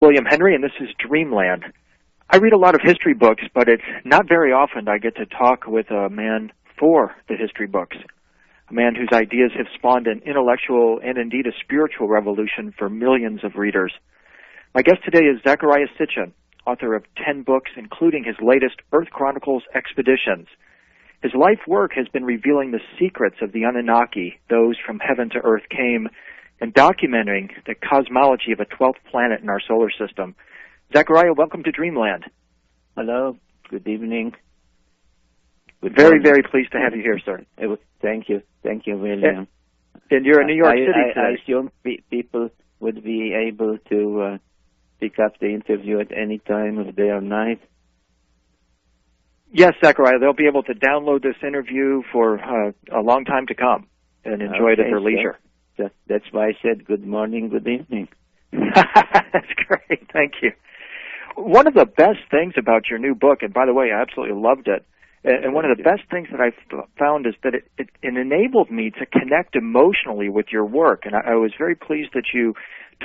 William Henry, and this is Dreamland. I read a lot of history books, but it's not very often I get to talk with a man for the history books, a man whose ideas have spawned an intellectual and indeed a spiritual revolution for millions of readers. My guest today is Zecharia Sitchin, author of 10 books, including his latest Earth Chronicles Expeditions. His life work has been revealing the secrets of the Anunnaki, those from heaven to earth came, and documenting the cosmology of a 12th planet in our solar system. Zecharia, welcome to Dreamland. Hello. Good evening. Very pleased to have you here, sir. Thank you. Thank you, William. And you're in New York City today. I assume people would be able to pick up the interview at any time of day or night. Yes, Zecharia, they'll be able to download this interview for a long time to come and enjoy it at their leisure. That's why I said good morning, good evening. That's great. Thank you. One of the best things about your new book, and by the way, I absolutely loved it, and one of the best things that I found is that it enabled me to connect emotionally with your work, and I was very pleased that you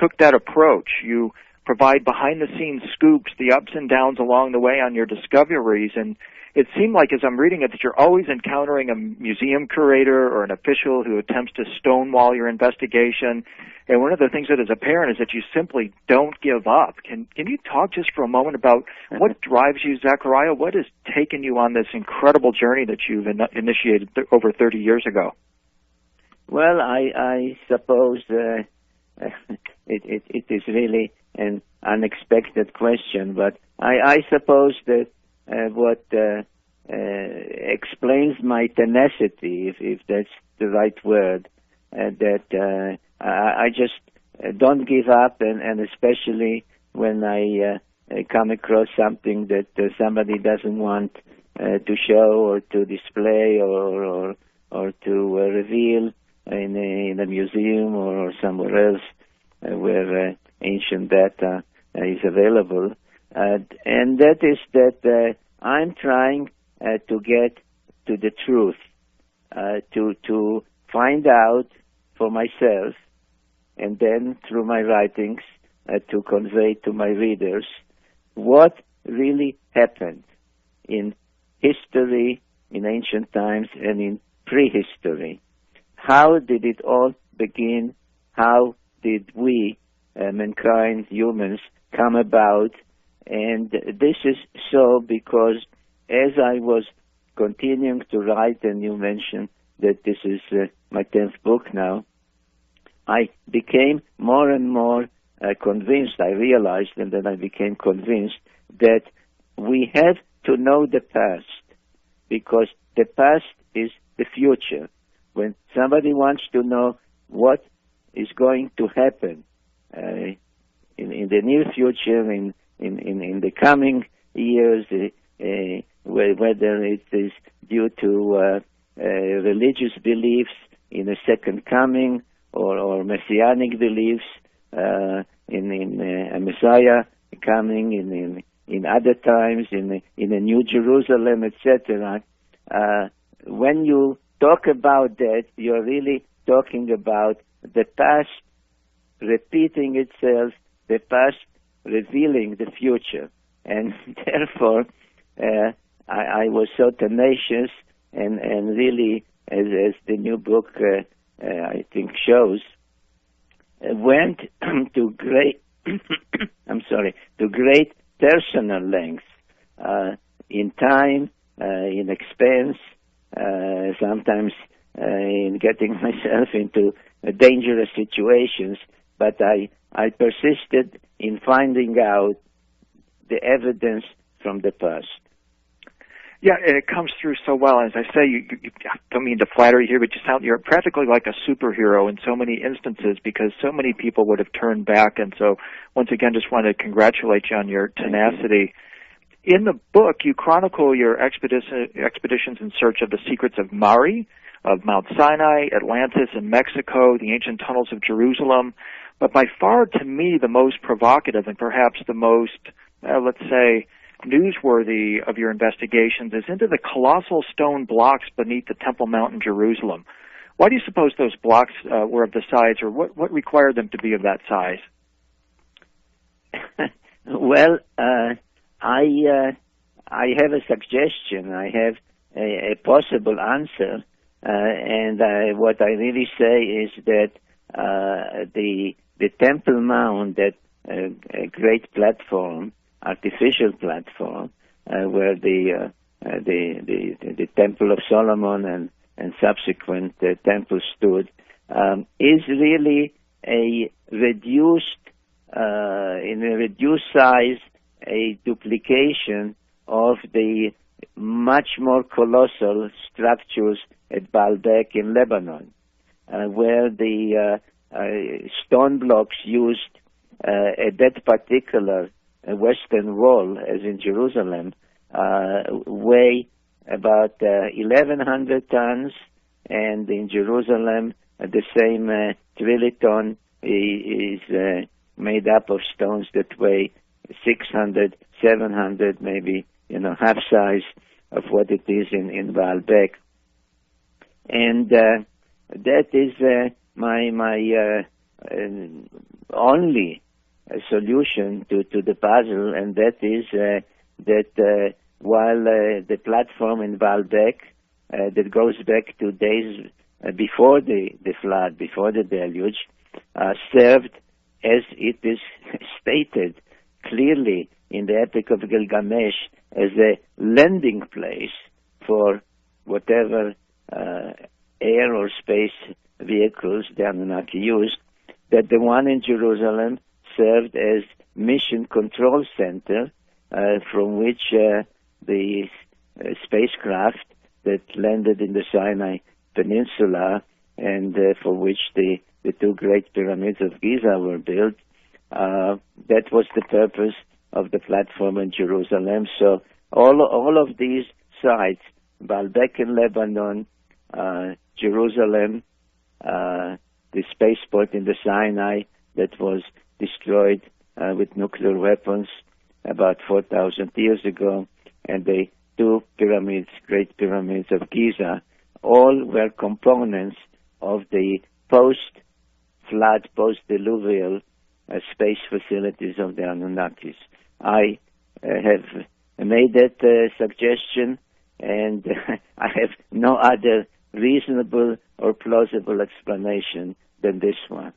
took that approach. You provide behind-the-scenes scoops, the ups and downs along the way on your discoveries, and it seemed like as I'm reading it that you're always encountering a museum curator or an official who attempts to stonewall your investigation. And one of the things that is apparent is that you simply don't give up. Can you talk just for a moment about what drives you, Zecharia? What has taken you on this incredible journey that you've initiated over 30 years ago? Well, I suppose it is really an unexpected question, but I suppose that what explains my tenacity, if that's the right word, that I just don't give up, and especially when I come across something that somebody doesn't want to show or to display or to reveal in a museum or somewhere else where ancient data is available. And that is that I'm trying to get to the truth, to find out for myself, and then through my writings to convey to my readers what really happened in history, in ancient times, and in prehistory. How did it all begin? How did we, mankind, humans, come about? And this is so because as I was continuing to write, and you mentioned that this is my 10th book now, I became more and more convinced, I realized, and then I became convinced that we have to know the past, because the past is the future. When somebody wants to know what is going to happen in the near future, in the coming years, whether it is due to religious beliefs in a second coming or messianic beliefs in a Messiah coming in other times, in a New Jerusalem, etc. When you talk about that, you're really talking about the past repeating itself, the past revealing the future. And therefore, I was so tenacious and really, as the new book, I think, shows, went to great, to great personal lengths, in time, in expense, sometimes in getting myself into dangerous situations, but I persisted in finding out the evidence from the past. Yeah, and it comes through so well. As I say, you don't mean to flatter you here, but you're practically like a superhero in so many instances, because so many people would have turned back. And so, once again, just want to congratulate you on your tenacity. In the book, you chronicle your expeditions in search of the secrets of Mari, of Mount Sinai, Atlantis in Mexico, the ancient tunnels of Jerusalem. But by far, to me, the most provocative and perhaps the most, let's say, newsworthy of your investigations is into the colossal stone blocks beneath the Temple Mount in Jerusalem. Why do you suppose those blocks were of the size, or what required them to be of that size? Well, I have a suggestion. I have a possible answer, and what I really say is that the Temple Mount, that a great platform, artificial platform, where the Temple of Solomon and subsequent temples stood, is really a reduced, in a reduced size, a duplication of the much more colossal structures at Baalbek in Lebanon, where the stone blocks used at that particular western wall, as in Jerusalem, weigh about 1,100 tons, and in Jerusalem the same trilliton is made up of stones that weigh 600, 700, maybe, half size of what it is in Baalbek. And that is my only solution to the puzzle, and that is that while the platform in Baalbek that goes back to days before the flood, before the deluge, served, as it is stated clearly in the Epic of Gilgamesh, as a landing place for whatever air or space vehicles the Anunnaki used, that the one in Jerusalem served as mission control center from which the spacecraft that landed in the Sinai Peninsula and for which the two great pyramids of Giza were built, that was the purpose of the platform in Jerusalem. So all of these sites, Baalbek in Lebanon, Jerusalem, the spaceport in the Sinai that was destroyed with nuclear weapons about 4,000 years ago, and the two pyramids, great pyramids of Giza, all were components of the post-flood, post-diluvial space facilities of the Anunnakis. I have made that suggestion, and I have no other reasonable or plausible explanation than this one.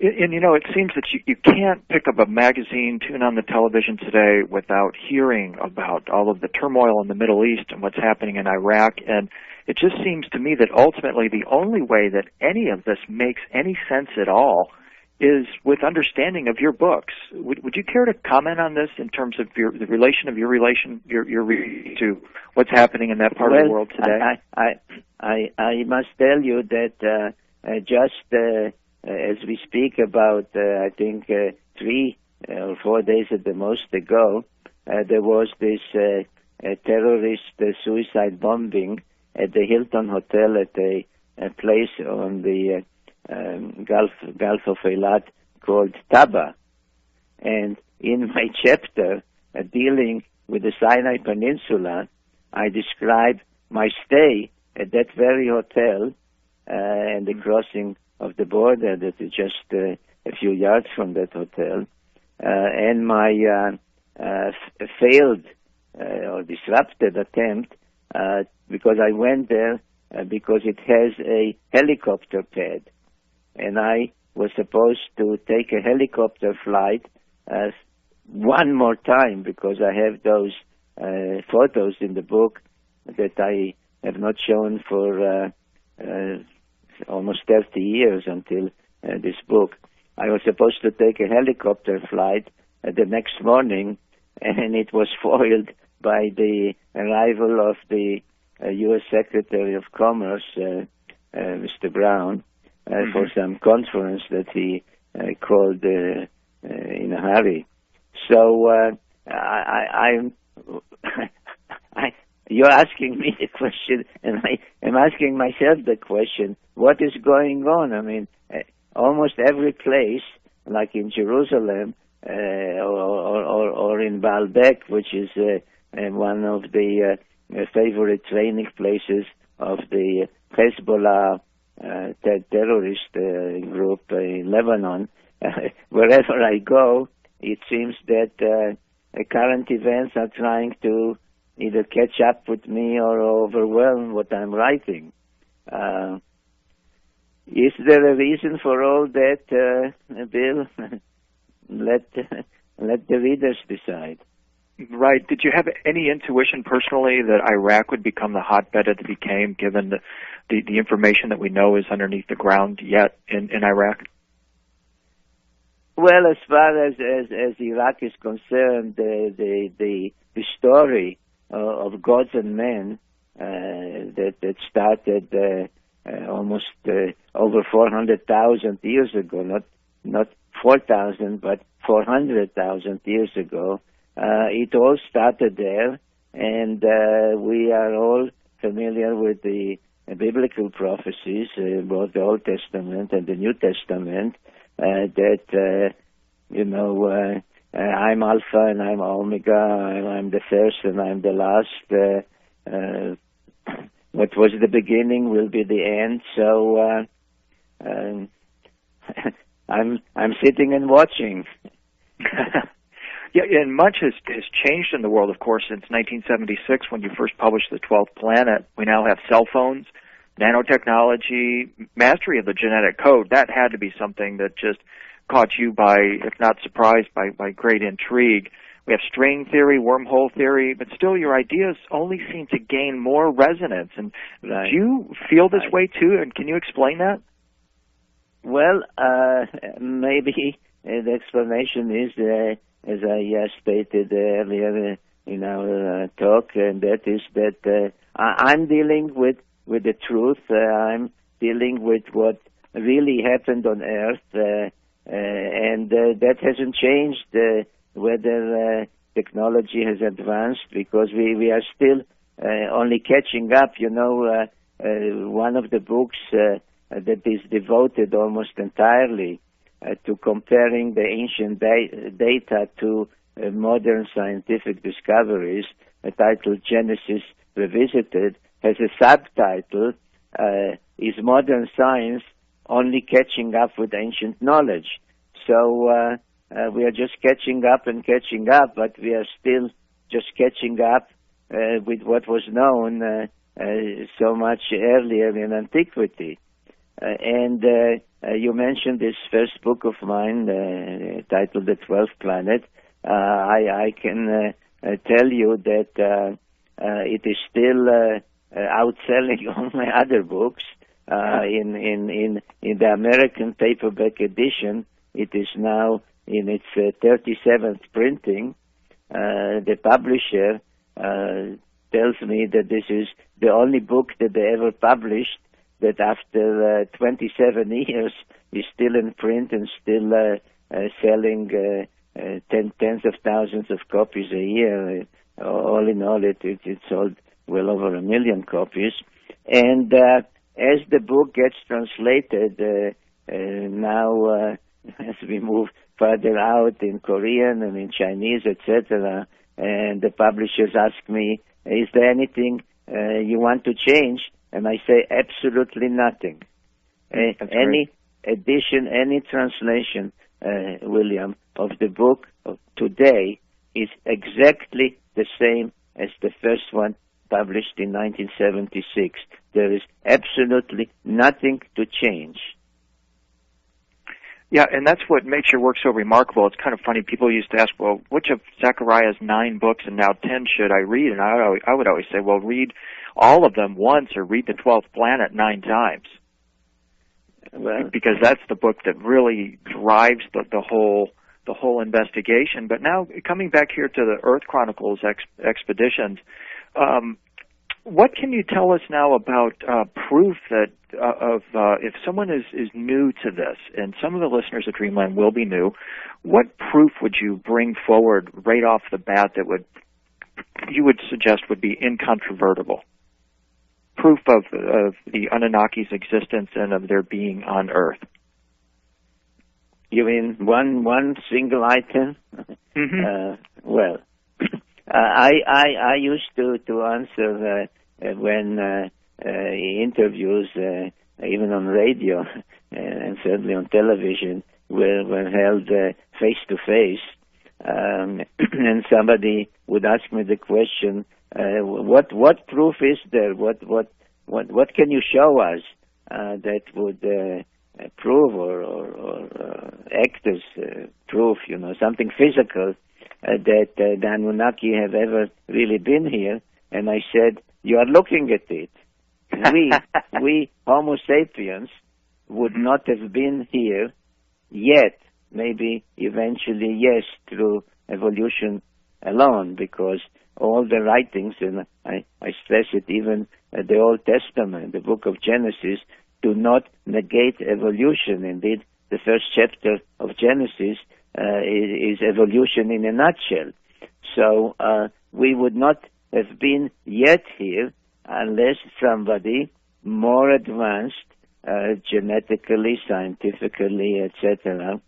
And it seems that you can't pick up a magazine, tune on the television today without hearing about all of the turmoil in the Middle East and what's happening in Iraq. And it just seems to me that ultimately the only way that any of this makes any sense at all is with understanding of your books. Would you care to comment on this in terms of the relation of your to what's happening in that part of the world today? I must tell you that just as we speak about, I think 3 or 4 days at the most ago, there was this terrorist suicide bombing at the Hilton Hotel at a place on the Gulf of Eilat called Taba. And in my chapter dealing with the Sinai Peninsula, I describe my stay at that very hotel and the crossing of the border that is just a few yards from that hotel, and my failed or disrupted attempt, because I went there because it has a helicopter pad, and I was supposed to take a helicopter flight one more time, because I have those photos in the book that I have not shown for almost 30 years until this book. I was supposed to take a helicopter flight the next morning, and it was foiled by the arrival of the U.S. Secretary of Commerce, Mr. Brown, for some conference that he called in a hurry. So you're asking me the question, and I am asking myself the question, what is going on? I mean, almost every place, like in Jerusalem or in Baalbek, which is one of the favorite training places of the Hezbollah terrorist group in Lebanon, wherever I go, it seems that current events are trying to either catch up with me or overwhelm what I'm writing. Is there a reason for all that, Bill? Let the readers decide. Right. Did you have any intuition personally that Iraq would become the hotbed it became, given the information that we know is underneath the ground yet in Iraq? Well, as far as Iraq is concerned, the story of gods and men that started almost over 400,000 years ago, not 4,000, but 400,000 years ago. It all started there, and we are all familiar with the biblical prophecies, both the Old Testament and the New Testament, that, I'm Alpha and I'm Omega, I'm the first and I'm the last. What was the beginning will be the end. So I'm sitting and watching. Yeah, and much has changed in the world, of course, since 1976 when you first published The 12th Planet. We now have cell phones, nanotechnology, mastery of the genetic code. That had to be something that just caught you by, if not surprised, by great intrigue. We have string theory, wormhole theory, but still your ideas only seem to gain more resonance. And right. Do you feel this way too, and can you explain that? Well, maybe the explanation is, as I stated earlier in our talk, and that is that I'm dealing with the truth. I'm dealing with what really happened on Earth, and that hasn't changed whether technology has advanced, because we are still only catching up. One of the books that is devoted almost entirely to comparing the ancient data to modern scientific discoveries, titled Genesis Revisited, has a subtitle, Is Modern Science Only Catching Up with Ancient Knowledge? So we are just catching up, but we are still just catching up with what was known so much earlier in antiquity. And you mentioned this first book of mine, titled The 12th Planet. I can tell you that it is still outselling all my other books. In the American paperback edition, it is now in its 37th printing. The publisher tells me that this is the only book that they ever published that after 27 years is still in print and still selling tens of thousands of copies a year. All in all, it sold well over 1 million copies. And as the book gets translated now, as we move further out in Korean and in Chinese, etc., and the publishers ask me, is there anything you want to change? And I say absolutely nothing. Any edition, any translation, William, of the book of today is exactly the same as the first one published in 1976. There is absolutely nothing to change. Yeah, and that's what makes your work so remarkable. It's kind of funny. People used to ask, well, which of Zechariah's 9 books and now 10 should I read? And I would always say, well, read all of them once or read The 12th Planet 9 times. Well, because that's the book that really drives the whole investigation. But now, coming back here to the Earth Chronicles expeditions, what can you tell us now about proof that if someone is new to this, and some of the listeners at Dreamland will be new, what proof would you bring forward right off the bat that you would suggest would be incontrovertible? Proof of the Anunnaki's existence and of their being on Earth. You mean one single item? Mm-hmm. Well, I used to answer when interviews, even on radio and certainly on television, were held face to face. and somebody would ask me the question, what proof is there? What can you show us that would prove or act as proof, something physical that the Anunnaki have ever really been here? And I said, you are looking at it. We Homo sapiens would not have been here yet. Maybe eventually, yes, through evolution alone, because all the writings, and I stress it, even the Old Testament, the book of Genesis, do not negate evolution. Indeed, the first chapter of Genesis is evolution in a nutshell. So we would not have been yet here unless somebody more advanced, genetically, scientifically, etc.,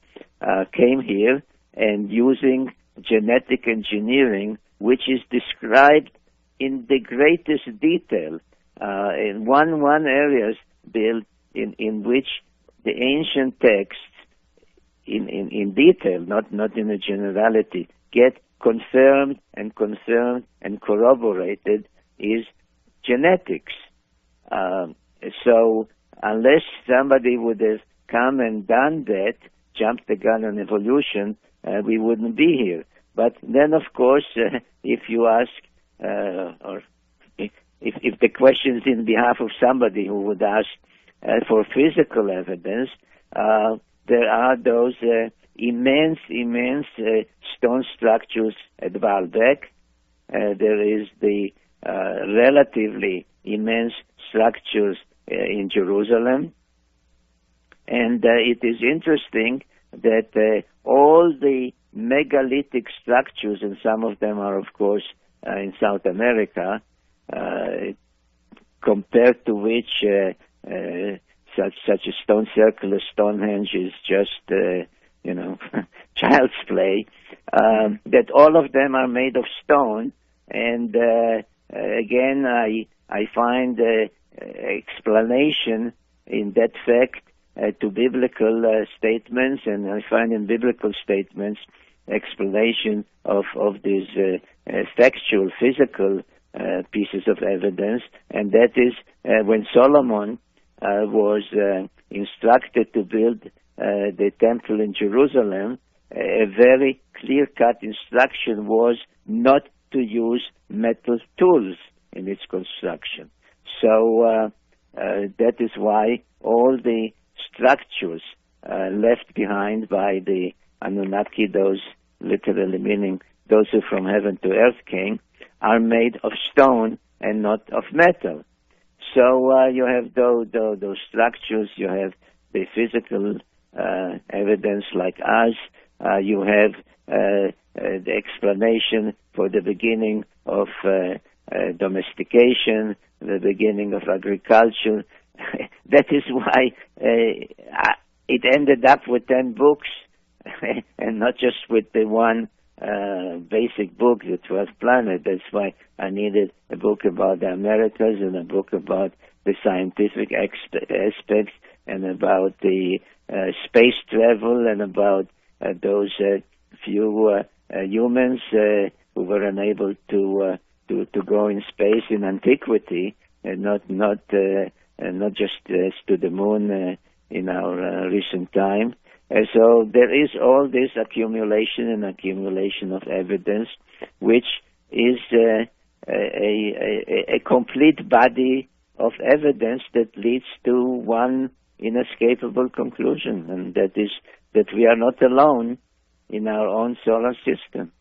came here and using genetic engineering, which is described in the greatest detail, in one areas, Bill, in which the ancient texts, in detail, not in a generality, get confirmed and corroborated, is genetics. So unless somebody would have come and done that, jumped the gun on evolution, we wouldn't be here. But then, of course, if you ask, or if the question is in behalf of somebody who would ask for physical evidence, there are those immense stone structures at Baalbek. There is the relatively immense structures in Jerusalem. And it is interesting that all the megalithic structures, and some of them are, of course, in South America, compared to which such a stone circle as Stonehenge is just, child's play, that all of them are made of stone. And again, I find explanation in that fact to biblical statements, and I find in biblical statements explanation of these factual, physical pieces of evidence, and that is when Solomon was instructed to build the temple in Jerusalem, a very clear-cut instruction was not to use metal tools in its construction. So that is why all the structures left behind by the Anunnaki, those literally meaning those who from heaven to earth came, are made of stone and not of metal. So you have those structures, you have the physical evidence like us, you have the explanation for the beginning of domestication, the beginning of agriculture. That is why it ended up with 10 books and not just with the one basic book, the 12th planet. That's why I needed a book about the Americas and a book about the scientific aspects and about the space travel and about those few humans who were unable to go in space in antiquity, and not just to the moon in our recent time. So there is all this accumulation of evidence, which is a complete body of evidence that leads to one inescapable conclusion, and that is that we are not alone in our own solar system.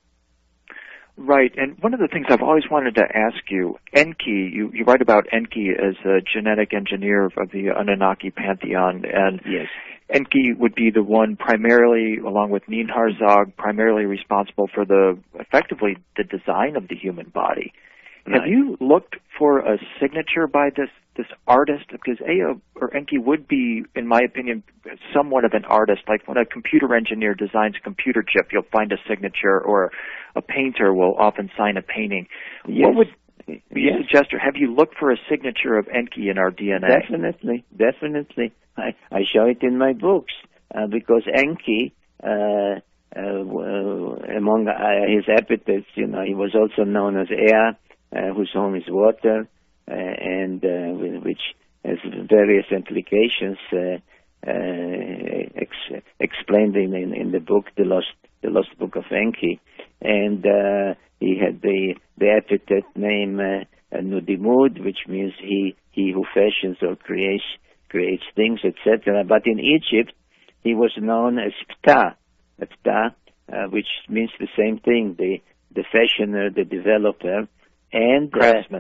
Right, and one of the things I've always wanted to ask you, Enki, you write about Enki as a genetic engineer of the Anunnaki pantheon, and yes. Enki would be the one primarily, along with Ninharzag, primarily responsible for effectively the design of the human body. Right. Have you looked for a signature by this artist? Because Enki would be, in my opinion, somewhat of an artist. Like when a computer engineer designs a computer chip, you'll find a signature, or a painter will often sign a painting. Yes. What would you suggest, or have you looked for a signature of Enki in our DNA? Definitely. I show it in my books because Enki among his epithets, he was also known as air, whose home is water, and which has various implications explained in the book, the Lost Book of Enki. And he had the epithet name Nudimud, which means he who fashions or creates things, etc. But in Egypt, he was known as Ptah, which means the same thing, the fashioner, the developer, and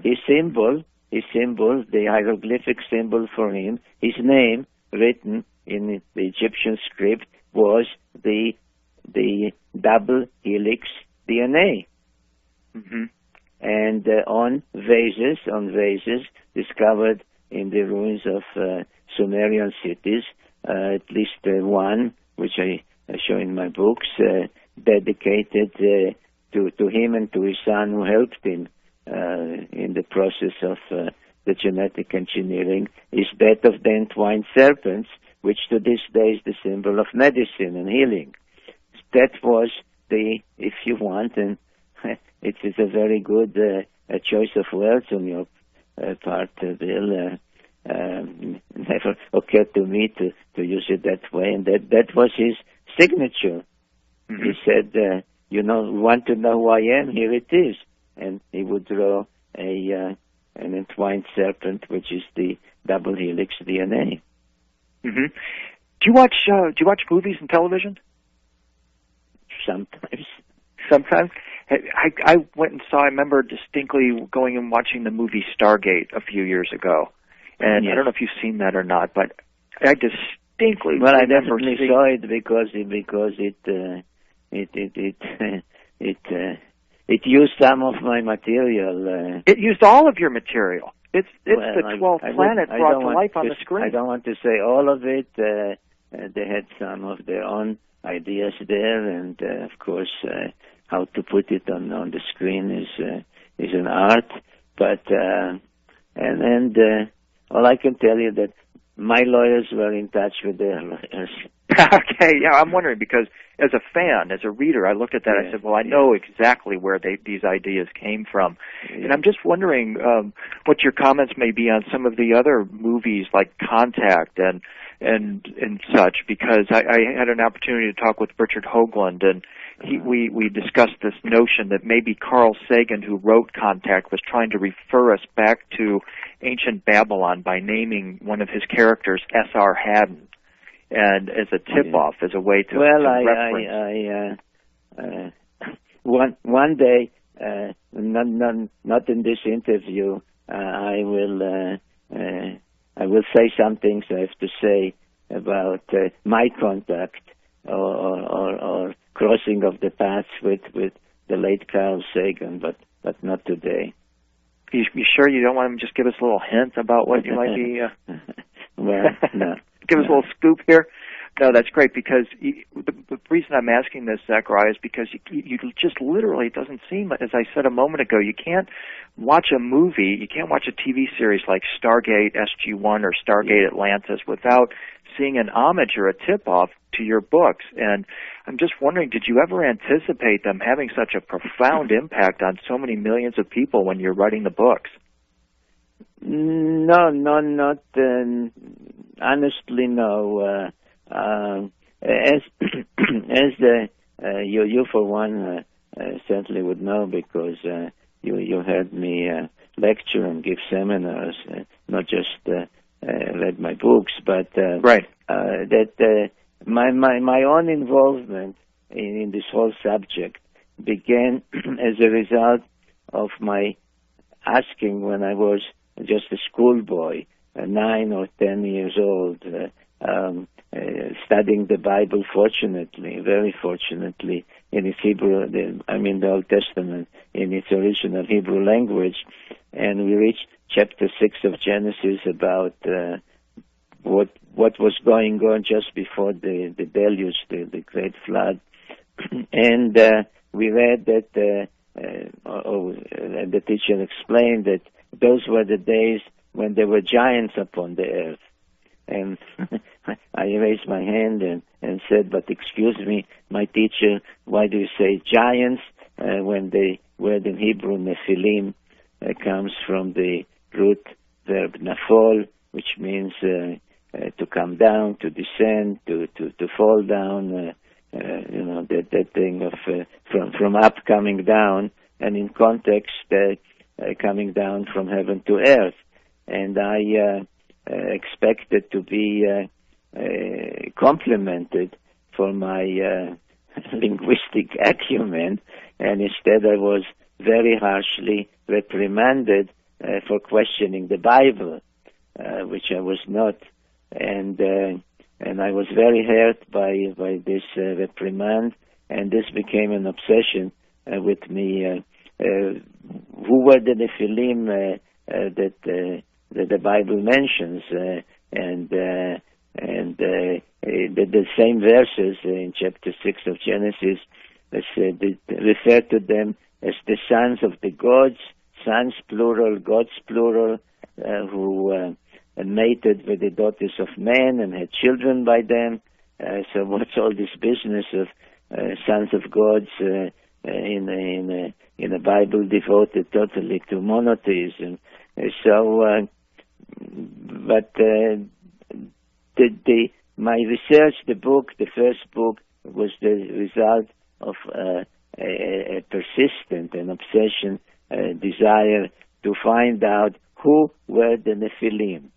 his symbol, the hieroglyphic symbol for him, his name written in the Egyptian script was the double helix DNA. Mm-hmm. And on vases discovered in the ruins of Sumerian cities, at least one, which I show in my books, dedicated to him and to his son who helped him in the process of the genetic engineering, is that of the entwined serpents, which to this day is the symbol of medicine and healing. That was if you want, and it is a very good choice of words on your part, Bill. Never occurred to me to use it that way, and that was his signature. Mm-hmm. He said, want to know who I am? Here it is. And he would draw an entwined serpent, which is the double helix DNA. Mm-hmm. Do you watch movies and television? Sometimes. Sometimes. I went and I remember distinctly going and watching the movie Stargate a few years ago. And yes. I don't know if you've seen that or not, but I distinctly I definitely saw it because it used some of my material. It used all of your material. It's the 12th planet brought to life on the screen. I don't want to say all of it. They had some of their own ideas there, and of course, how to put it on the screen is an art. But and all I can tell you that my lawyers were in touch with their lawyers. Okay, yeah, I'm wondering because as a fan, as a reader, I looked at that. I said, well, I know exactly where these ideas came from, and I'm just wondering what your comments may be on some of the other movies like Contact and such. Because I had an opportunity to talk with Richard Hoagland, and we discussed this notion that maybe Carl Sagan, who wrote Contact, was trying to refer us back to ancient Babylon by naming one of his characters S.R. Haddon. And as a tip-off, as a way to reference. One day, not in this interview, I will say some things I have to say about my contact or crossing of the paths with the late Carl Sagan, but not today. You sure you don't want to just give us a little hint about what you might be? Well, no. Give us a little scoop here. No, that's great because the reason I'm asking this, Zecharia, is because you just literally, it doesn't seem, as I said a moment ago, you can't watch a movie, you can't watch a TV series like Stargate SG-1 or Stargate Atlantis without seeing an homage or a tip-off to your books. And I'm just wondering, did you ever anticipate them having such a profound impact on so many millions of people when you're writing the books? No, not honestly, no. As you for one certainly would know because you heard me lecture and give seminars, not just read my books, but right. That my own involvement in this whole subject began as a result of my asking when I was just a schoolboy, 9 or 10 years old, studying the Bible, very fortunately, in its Hebrew, the Old Testament, in its original Hebrew language. And we reached chapter 6 of Genesis about what was going on just before the deluge, the great flood. And we read that, the teacher explained that those were the days when there were giants upon the earth. And I raised my hand and said, but excuse me, my teacher, why do you say giants when the word in Hebrew, Nephilim, comes from the root verb nafol, which means to come down, to descend, to fall down, that thing of from up coming down, and in context coming down from heaven to earth. And I expected to be complimented for my linguistic acumen, and instead I was very harshly reprimanded for questioning the Bible, which I was not, and I was very hurt by this reprimand, and this became an obsession with me. Who were the Nephilim that the Bible mentions, and the same verses in chapter 6 of Genesis refer to them as the sons of the gods, sons plural, gods plural, who mated with the daughters of men and had children by them. So what's all this business of sons of gods in a Bible devoted totally to monotheism? My research, the first book, was the result of a persistent and obsession, desire to find out who were the Nephilim.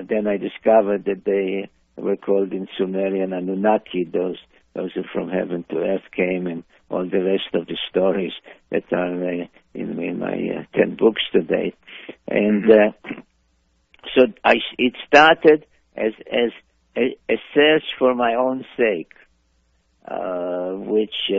Then I discovered that they were called in Sumerian Anunnaki, those who from heaven to earth came, and all the rest of the stories that are in my 10 books today. And so it started as a search for my own sake, which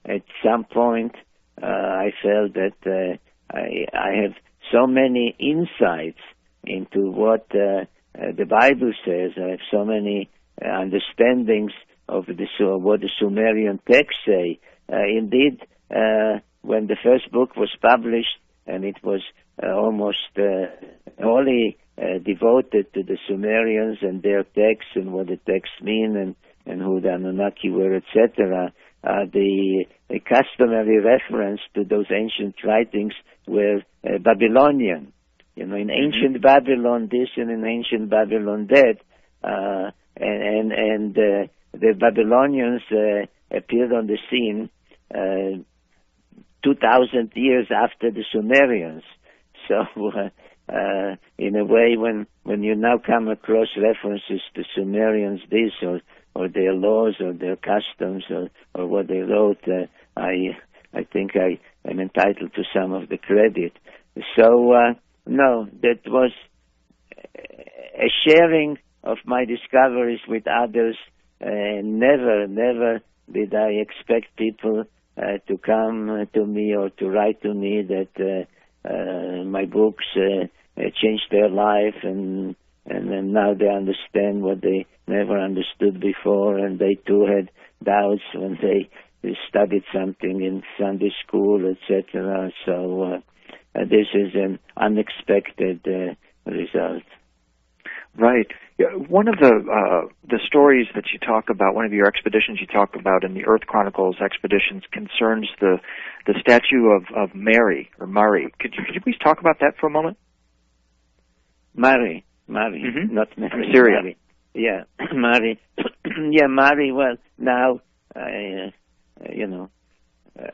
at some point I felt that I have so many insights into what the Bible says. I have so many understandings of what the Sumerian texts say. Indeed, when the first book was published, and it was almost wholly devoted to the Sumerians and their texts and what the texts mean and who the Anunnaki were, etc., the customary reference to those ancient writings were Babylonian. In ancient Babylon this and in ancient Babylon that, and the Babylonians appeared on the scene 2,000 years after the Sumerians. So, in a way, when you now come across references to Sumerians, this or their laws or their customs or what they wrote, I think I am entitled to some of the credit. So, no, that was a sharing of my discoveries with others. Never did I expect people to come to me or to write to me that my books changed their life and now they understand what they never understood before, and they too had doubts when they studied something in Sunday school, etc. So this is an unexpected result. Right. One of the stories that you talk about, one of your expeditions you talk about in the Earth Chronicles expeditions, concerns the statue of Mary, or Mari. Could you please talk about that for a moment? Mari, mm-hmm. Not Mary. Syria. Mari. Yeah, Mari. Yeah, Mari. Well, now,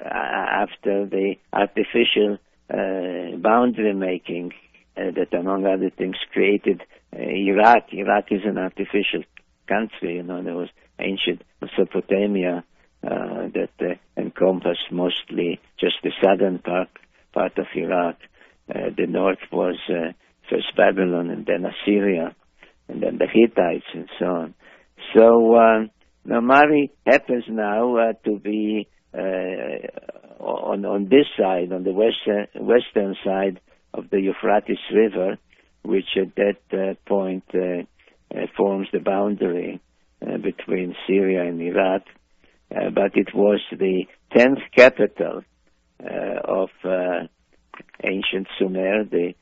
after the artificial boundary making that, among other things, created Iraq. Iraq is an artificial country. There was ancient Mesopotamia that encompassed mostly just the southern part of Iraq. The north was first Babylon and then Assyria and then the Hittites and so on. So now Mari happens now to be on this side, on the western side of the Euphrates River, which at that point forms the boundary between Syria and Iraq. But it was the 10th capital of ancient Sumer. The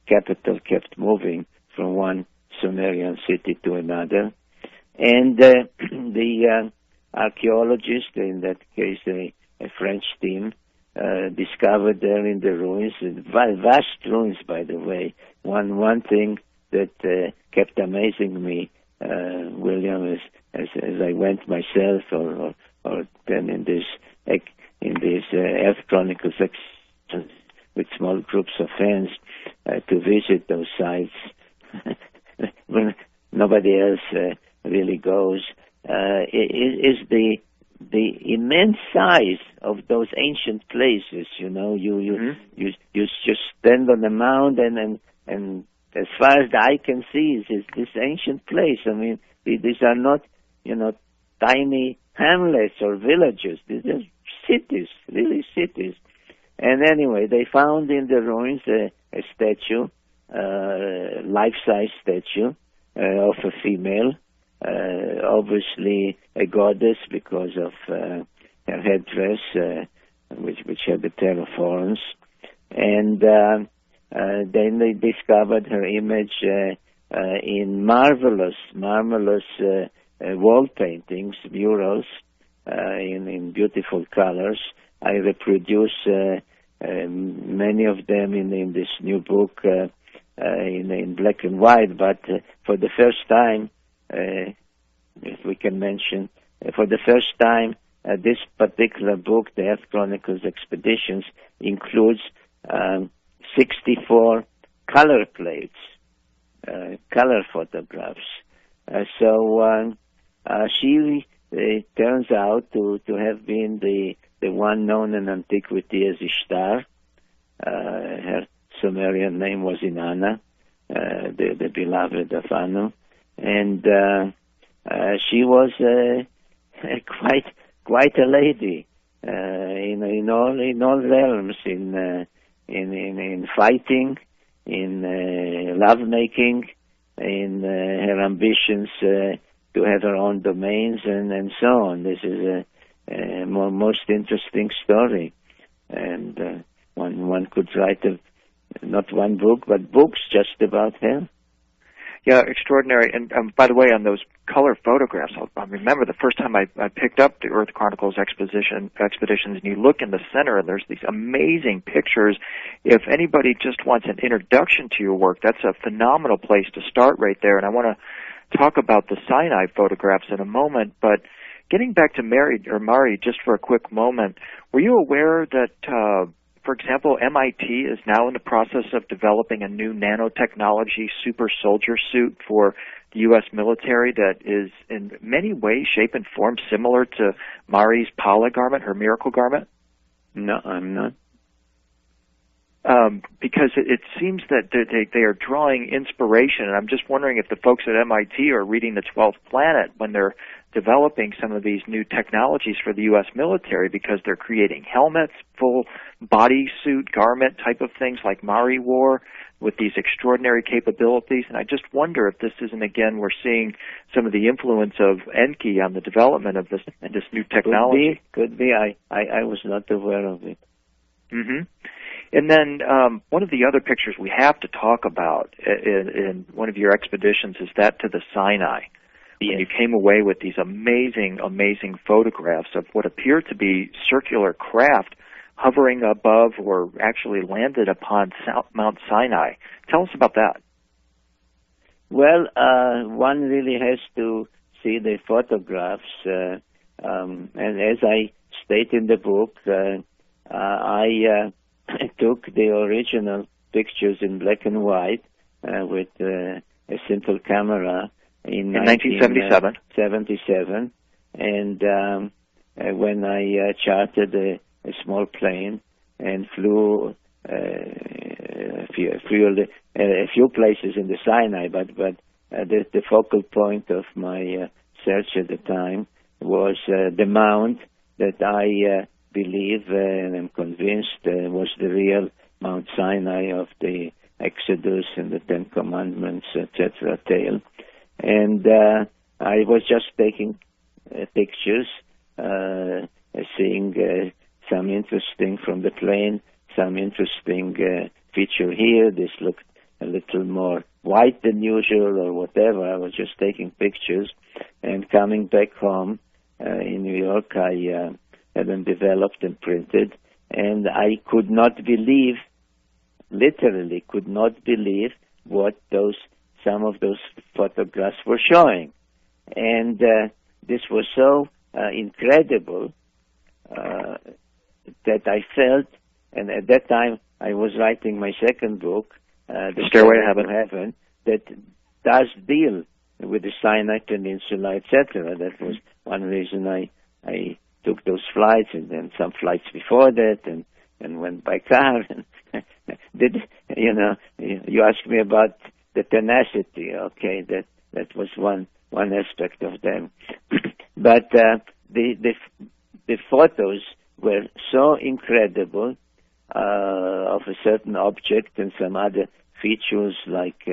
capital kept moving from one Sumerian city to another. And the archaeologists, in that case a French team, discovered there in the ruins, vast ruins, by the way. One thing that kept amazing me, William, is as I went myself, or then in this Earth Chronicles with small groups of fans to visit those sites when nobody else really goes, is the immense size of those ancient places. You just stand on the mound and as far as the eye can see is this ancient place. I mean, these are not tiny hamlets or villages. These are cities, really cities. And anyway, they found in the ruins a statue, life-size statue of a female, obviously a goddess because of her headdress, which had a pair of horns. And then they discovered her image in marvelous wall paintings, murals, in beautiful colors. I reproduce many of them in this new book in black and white, but for the first time, if we can mention, for the first time, this particular book, the Earth Chronicles Expeditions, includes 64 color plates, color photographs. So she turns out to have been the one known in antiquity as Ishtar. Her Sumerian name was Inanna, the beloved of Anu, and she was quite a lady in all realms, in fighting, in lovemaking, in her ambitions to have her own domains and so on. This is a most interesting story, and one could write not one book, but books just about her. Yeah, extraordinary. And by the way, on those color photographs, I remember the first time I picked up the Earth Chronicles expeditions, and you look in the center, and there's these amazing pictures. If anybody just wants an introduction to your work, that's a phenomenal place to start right there. And I want to talk about the Sinai photographs in a moment, but getting back to Mari just for a quick moment, were you aware that, for example, MIT is now in the process of developing a new nanotechnology super soldier suit for the U.S. military that is in many ways, shape, and form similar to Mari's Pala garment, her miracle garment? No, I'm not. Because it seems that they are drawing inspiration, and I'm just wondering if the folks at MIT are reading the 12th Planet when they're developing some of these new technologies for the U.S. military, because they're creating helmets, full body suit, garment type of things like Mari wore with these extraordinary capabilities. And I just wonder if this isn't, again, we're seeing some of the influence of Enki on the development of this new technology. Could be. I was not aware of it. Mm-hmm. And then one of the other pictures we have to talk about in one of your expeditions is that to the Sinai. Yes. And you came away with these amazing, amazing photographs of what appear to be circular craft hovering above or actually landed upon Mount Sinai. Tell us about that. Well, one really has to see the photographs. And as I state in the book, I took the original pictures in black and white with a simple camera in 1977, and when I chartered a small plane and flew a few places in the Sinai, but the focal point of my search at the time was the mount that I believe and am convinced was the real Mount Sinai of the Exodus and the Ten Commandments, etc. tale. And I was just taking pictures, seeing some interesting from the plane, some interesting feature here. This looked a little more white than usual or whatever. I was just taking pictures, and coming back home in New York, I had them developed and printed, and I could not believe, literally could not believe what some of those photographs were showing. And this was so incredible that I felt, and at that time I was writing my second book, The Stairway to Heaven, that does deal with the Sinai Peninsula, etc. That was one reason I took those flights, and then some flights before that, and went by car. And you asked me about the tenacity. Okay, that was one aspect of them. But the photos were so incredible of a certain object and some other features like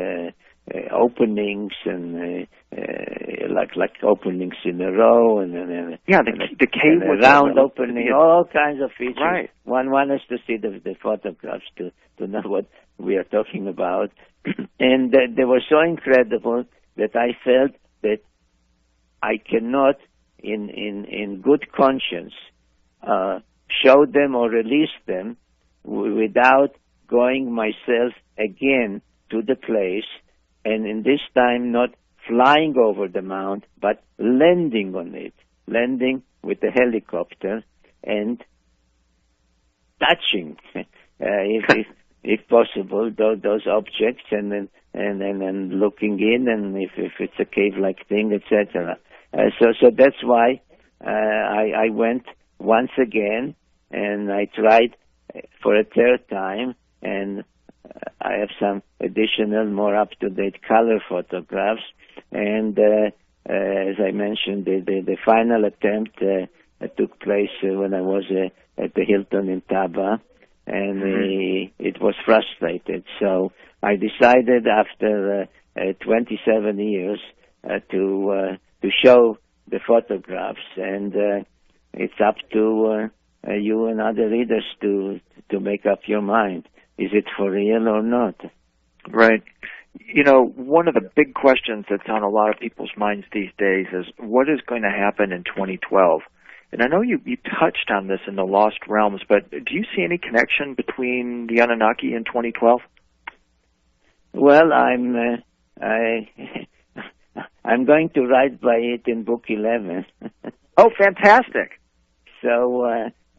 openings and like openings in a row and the cave and a round opening, all kinds of features. Right. One has to see the photographs to know what we are talking about, and they were so incredible that I felt that I cannot, in good conscience, show them or release them without going myself again to the place, and in this time not flying over the mount, but landing on it, landing with the helicopter and touching, if possible, those objects, and then looking in, and if it's a cave-like thing, etc. So that's why I went once again, and I tried for a third time, and I have some additional, more up-to-date color photographs. And as I mentioned, the final attempt took place when I was at the Hilton in Taba, and it was frustrated. So I decided after 27 years to show the photographs, and it's up to you and other readers to make up your mind. Is it for real or not? Right. You know, one of the big questions that's on a lot of people's minds these days is what is going to happen in 2012? And I know you touched on this in the Lost Realms, but do you see any connection between the Anunnaki and 2012? Well, I'm going to write by it in book 11. Oh, fantastic. So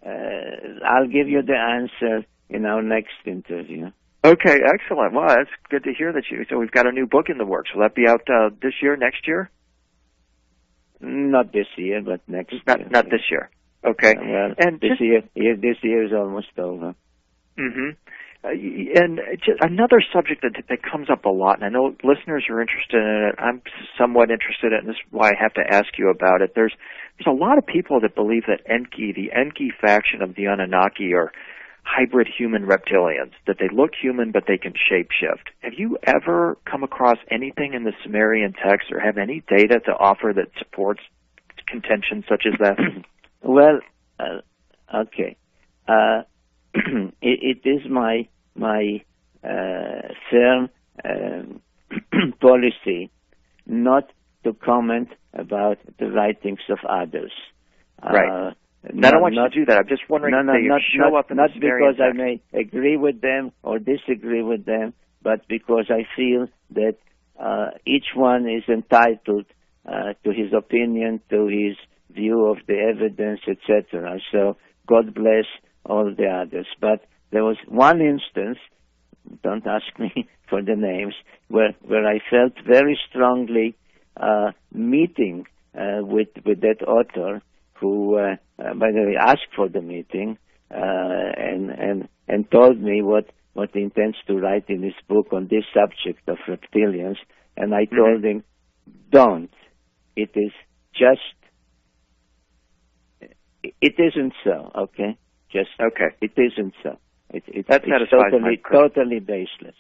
I'll give you the answer in our next interview. Okay, excellent. Well, that's good to hear that so we've got a new book in the works. Will that be out this year, next year? Not this year, but next year. Not this year. Okay. Well, and this year is almost over. Mm-hmm. And just another subject that comes up a lot, and I know listeners are interested in it. I'm somewhat interested in it, and this is why I have to ask you about it. There's a lot of people that believe that the Enki faction of the Anunnaki are hybrid human reptilians, that they look human but they can shapeshift. Have you ever come across anything in the Sumerian text or have any data to offer that supports contention such as that? Well, okay. It is my firm policy not to comment about the writings of others. Right. I don't want you to do that. I'm just wondering if they show up in the Sumerian text. Not because I may agree with them or disagree with them, but because I feel that each one is entitled to his opinion, to his view of the evidence, etc. So God bless all the others. But there was one instance, don't ask me for the names, where I felt very strongly meeting with that author, who, by the way, asked for the meeting and told me what he intends to write in his book on this subject of reptilians. And I told him, don't. It isn't so, okay? Okay. It isn't so. It's totally baseless.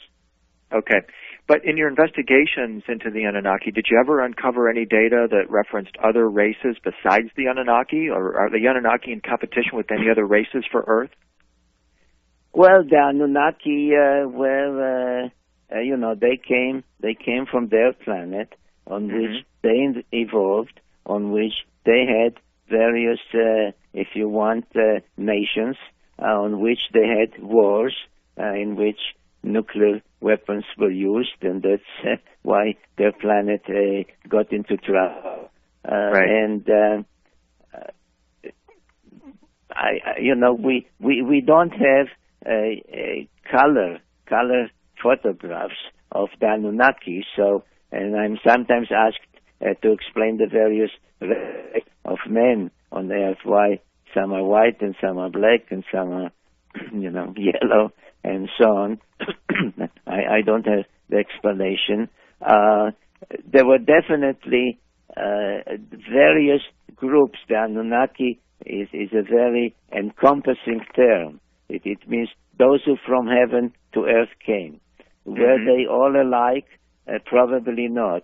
Okay. But in your investigations into the Anunnaki, did you ever uncover any data that referenced other races besides the Anunnaki, or are the Anunnaki in competition with any other races for Earth? Well, the Anunnaki were they came from their planet on which they evolved, on which they had various, if you want, nations, on which they had wars, in which nuclear weapons were used, and that's why their planet got into trouble. And we don't have color photographs of the Anunnaki. So, and I'm sometimes asked to explain the various races of men on Earth, why some are white and some are black and some are, yellow and so on. I don't have the explanation. There were definitely various groups. The Anunnaki is a very encompassing term. It means those who from heaven to earth came. Were they all alike? Probably not.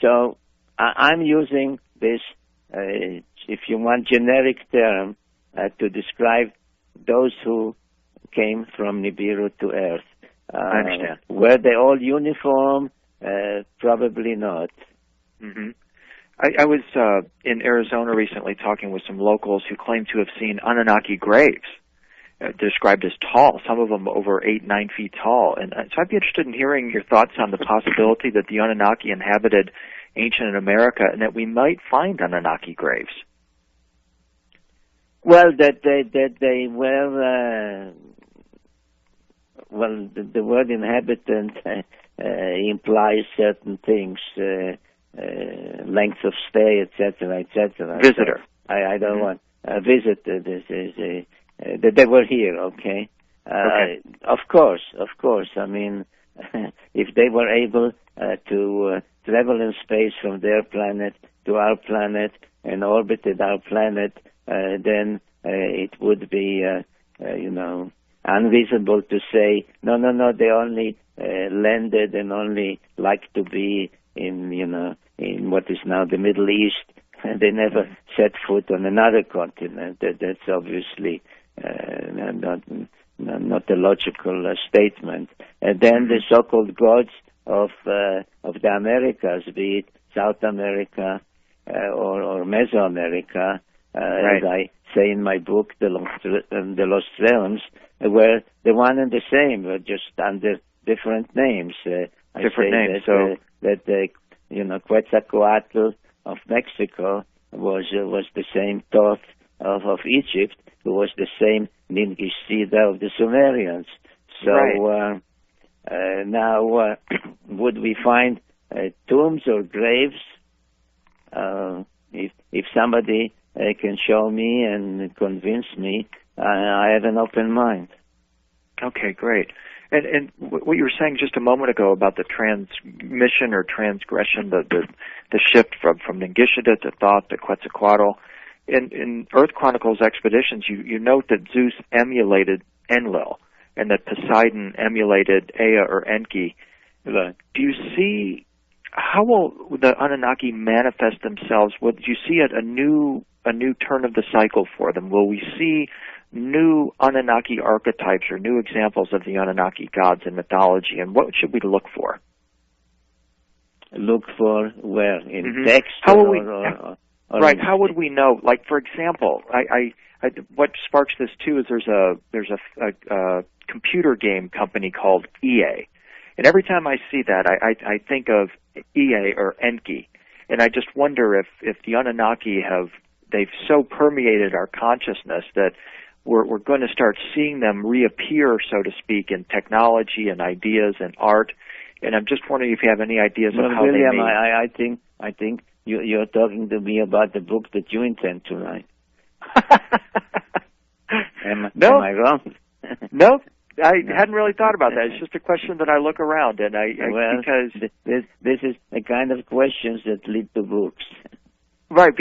So I'm using this, if you want, generic term to describe those who came from Nibiru to earth. I understand. Were they all uniform? Probably not. I was in Arizona recently talking with some locals who claim to have seen Anunnaki graves described as tall, some of them over 8-9 feet tall. And so I'd be interested in hearing your thoughts on the possibility that the Anunnaki inhabited ancient America and that we might find Anunnaki graves. Well, that they were... the word inhabitant implies certain things, length of stay, etc., etc. Visitor. So I don't want visitor. This is that they were here. Okay. Of course. I mean, if they were able to travel in space from their planet to our planet and orbited our planet, then it would be, unreasonable to say no. They only landed and only like to be in what is now the Middle East. They never set foot on another continent. That's obviously not a logical statement. And then the so-called gods of the Americas, be it South America or Mesoamerica, as I say in my book, The Lost Realms, were the one and the same, just under different names. Quetzalcoatl of Mexico was the same Thoth of Egypt, who was the same Ningishzida of the Sumerians. So now, would we find tombs or graves? If somebody can show me and convince me, I have an open mind. Okay, great. And what you were saying just a moment ago about the transmission or transgression, the shift from Ningishzida to Thoth to Quetzalcoatl, in Earth Chronicles Expeditions, you note that Zeus emulated Enlil and that Poseidon emulated Ea or Enki. Right. Do you see, how will the Anunnaki manifest themselves? Do you see it a new turn of the cycle for them? Will we see new Anunnaki archetypes or new examples of the Anunnaki gods in mythology, and what should we look for? Look for where? In text? How will we? Right. How would we know? Like, for example, what sparks this too is there's a computer game company called EA, and every time I see that, I think of EA or Enki, and I just wonder if the Anunnaki they've so permeated our consciousness that we're going to start seeing them reappear, so to speak, in technology and ideas and art. And I'm just wondering if you have any ideas of how William, they may... I think you're talking to me about the book that you intend to write. Am I wrong? No, I hadn't really thought about that. It's just a question that I look around, and because this is the kind of questions that lead to books. Right.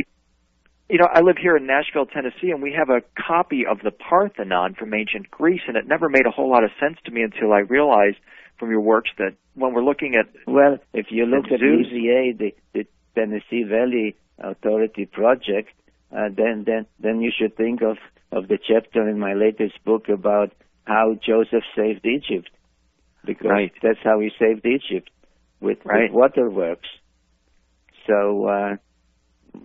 I live here in Nashville, Tennessee, and we have a copy of the Parthenon from ancient Greece, and it never made a whole lot of sense to me until I realized from your works that when we're looking at... Well, if you look at TVA, the Tennessee Valley Authority Project, then you should think of of the chapter in my latest book about how Joseph saved Egypt, because that's how he saved Egypt, with waterworks. So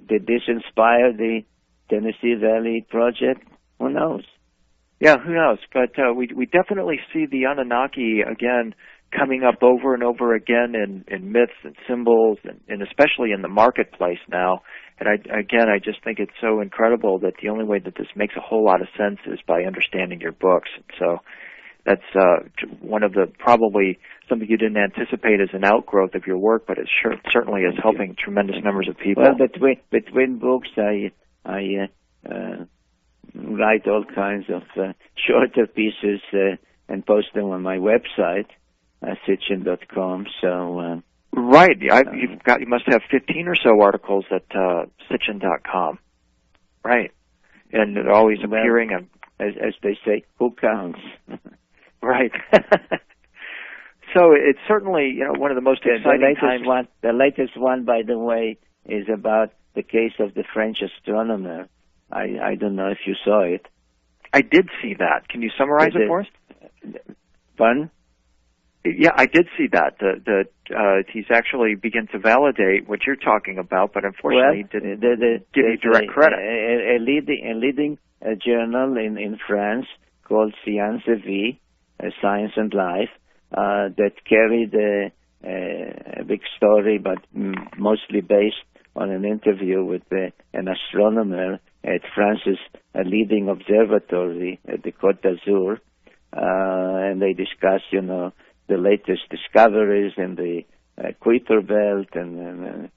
did this inspire the Tennessee Valley Project? Who knows? Yeah, who knows? But we definitely see the Anunnaki again coming up over and over again in myths and symbols, and especially in the marketplace now. And I just think it's so incredible that the only way that this makes a whole lot of sense is by understanding your books. So that's one of the, probably something you didn't anticipate as an outgrowth of your work, but it certainly is helping tremendous numbers of people. Well, between books, I write all kinds of shorter pieces and post them on my website, Sitchin.com. So right, you must have 15 or so articles at Sitchin.com, right? And they're always appearing. As they say, who counts? Right. So it's certainly one of the most exciting times. The latest one, by the way, is about the case of the French astronomer. I don't know if you saw it. I did see that. Can you summarize it for us? Pardon? Yeah, I did see that. He's actually begun to validate what you're talking about, but unfortunately he didn't give you direct credit. A leading journal in France called Science Vie, Science and Life, that carried a big story, but mostly based on an interview with an astronomer at France's leading observatory at the Côte d'Azur, and they discuss, the latest discoveries in the Kuiper Belt and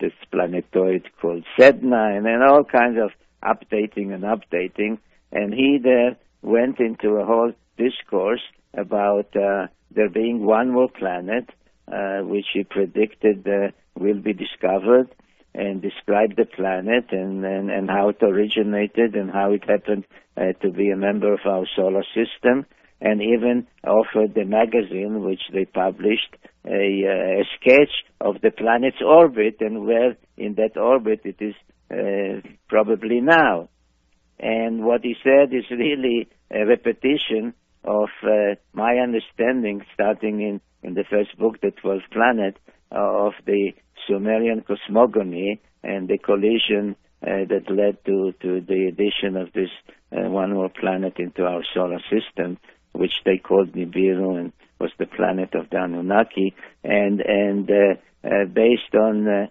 this planetoid called Sedna, and then all kinds of updating. And he there went into a whole discourse about there being one more planet, which he predicted will be discovered, and described the planet and how it originated and how it happened to be a member of our solar system, and even offered the magazine which they published a sketch of the planet's orbit and where in that orbit it is probably now. And what he said is really a repetition of my understanding, starting in the first book, The 12th Planet, of the Sumerian cosmogony and the collision that led to the addition of this one more planet into our solar system, which they called Nibiru and was the planet of the Anunnaki. And based on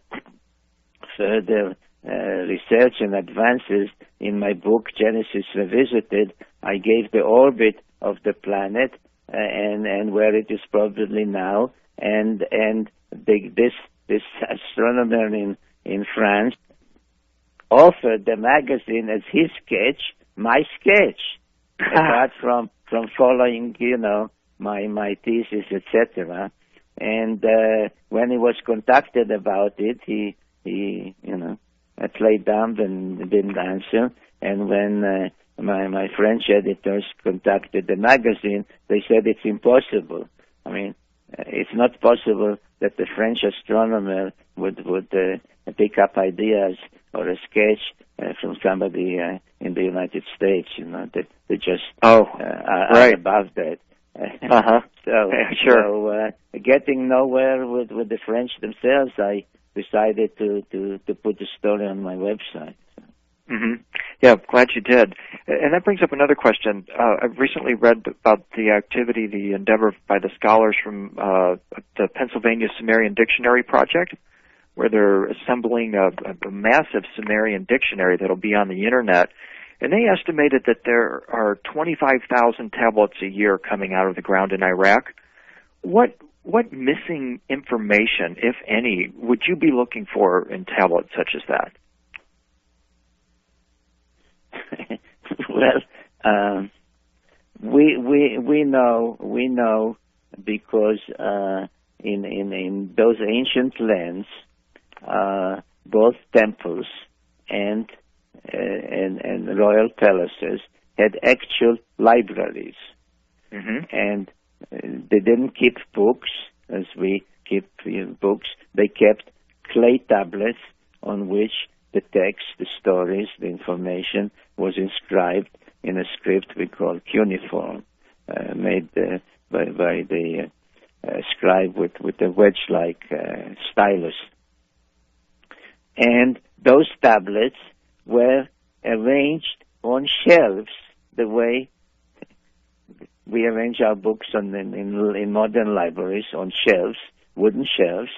further research and advances in my book Genesis Revisited, I gave the orbit of the planet and where it is probably now, and this astronomer in France offered the magazine as his sketch, my sketch, apart from following my thesis, etc. And when he was contacted about it, he played dumb and didn't answer. And when my French editors contacted the magazine, they said it's impossible. I mean, it's not possible that the French astronomer would pick up ideas or a sketch from somebody in the United States. They just are above that. So getting nowhere with the French themselves, I decided to put the story on my website. Mm-hmm. Yeah, glad you did. And that brings up another question. I've recently read about the activity, the endeavor by the scholars from the Pennsylvania Sumerian Dictionary Project, where they're assembling a massive Sumerian dictionary that'll be on the Internet. And they estimated that there are 25,000 tablets a year coming out of the ground in Iraq. What missing information, if any, would you be looking for in tablets such as that? Well, we know because in those ancient lands, both temples and royal palaces had actual libraries, and they didn't keep books as we keep books. They kept clay tablets on which the text, the stories, the information was inscribed in a script we call cuneiform, made by the scribe with a wedge-like stylus. And those tablets were arranged on shelves the way we arrange our books in modern libraries, on shelves, wooden shelves,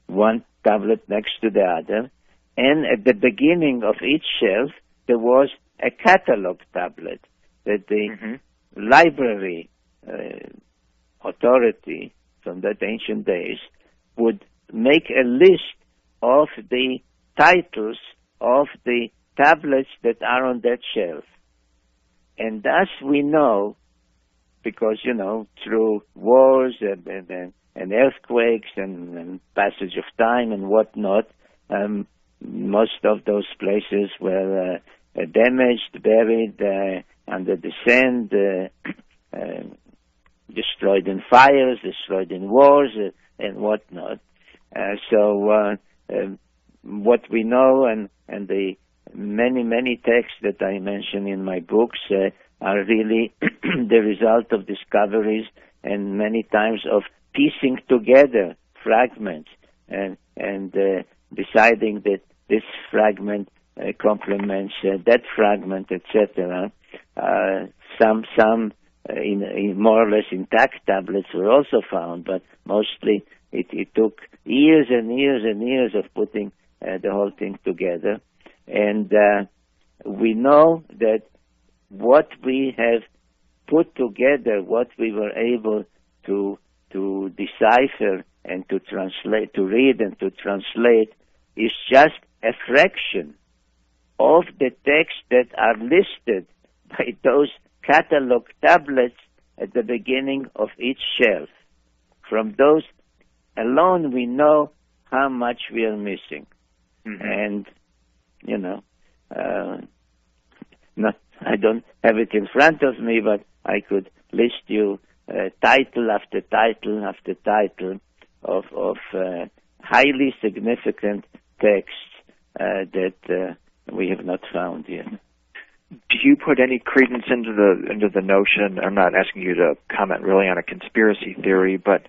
one tablet next to the other. And at the beginning of each shelf, there was a catalog tablet that the library authority from that ancient days would make a list of the titles of the tablets that are on that shelf. And thus we know, because, through wars and earthquakes and passage of time and whatnot, most of those places were damaged, buried under the sand, destroyed in fires, destroyed in wars, and whatnot. So what we know and the many texts that I mention in my books are really the result of discoveries and many times of piecing together fragments and deciding that this fragment complements that fragment, etc. Some in more or less intact tablets were also found, but mostly it took years and years and years of putting the whole thing together. And we know that what we have put together, what we were able to decipher and to translate, to read and to translate, is just a fraction of the texts that are listed by those catalog tablets at the beginning of each shelf. From those alone, we know how much we are missing. And, I don't have it in front of me, but I could list you title after title after title of highly significant texts that we have not found yet. Do you put any credence into the notion? I'm not asking you to comment really on a conspiracy theory, but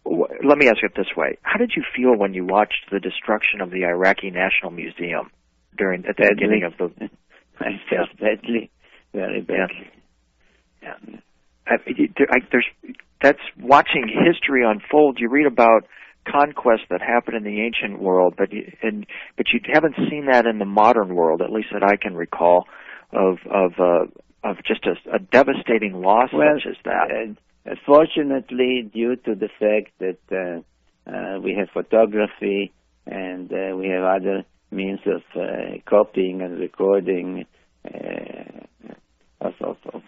let me ask it this way: how did you feel when you watched the destruction of the Iraqi National Museum at the beginning of the? I felt badly, very badly. That's watching history unfold. You read about conquests that happened in the ancient world, but you haven't seen that in the modern world, at least that I can recall, of just a devastating loss such as that. Fortunately, due to the fact that we have photography and we have other means of copying and recording of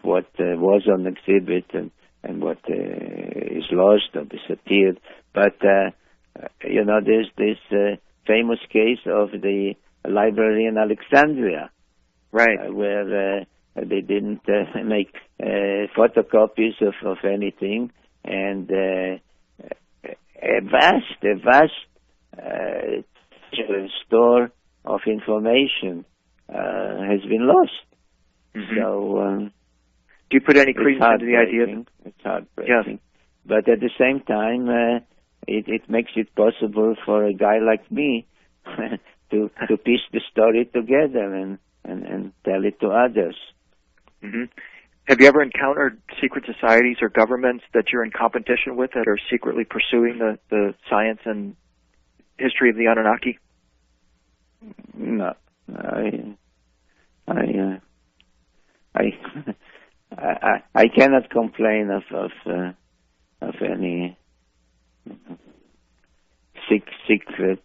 what was on exhibit and what is lost or disappeared. But, there's this famous case of the library in Alexandria, right, where they didn't make photocopies of anything, and a vast store of information has been lost. So, do you put any credence into the idea? It's heartbreaking. But at the same time, it makes it possible for a guy like me to piece the story together and tell it to others. Have you ever encountered secret societies or governments that you're in competition with that are secretly pursuing the science and history of the Anunnaki? No, I cannot complain of any secret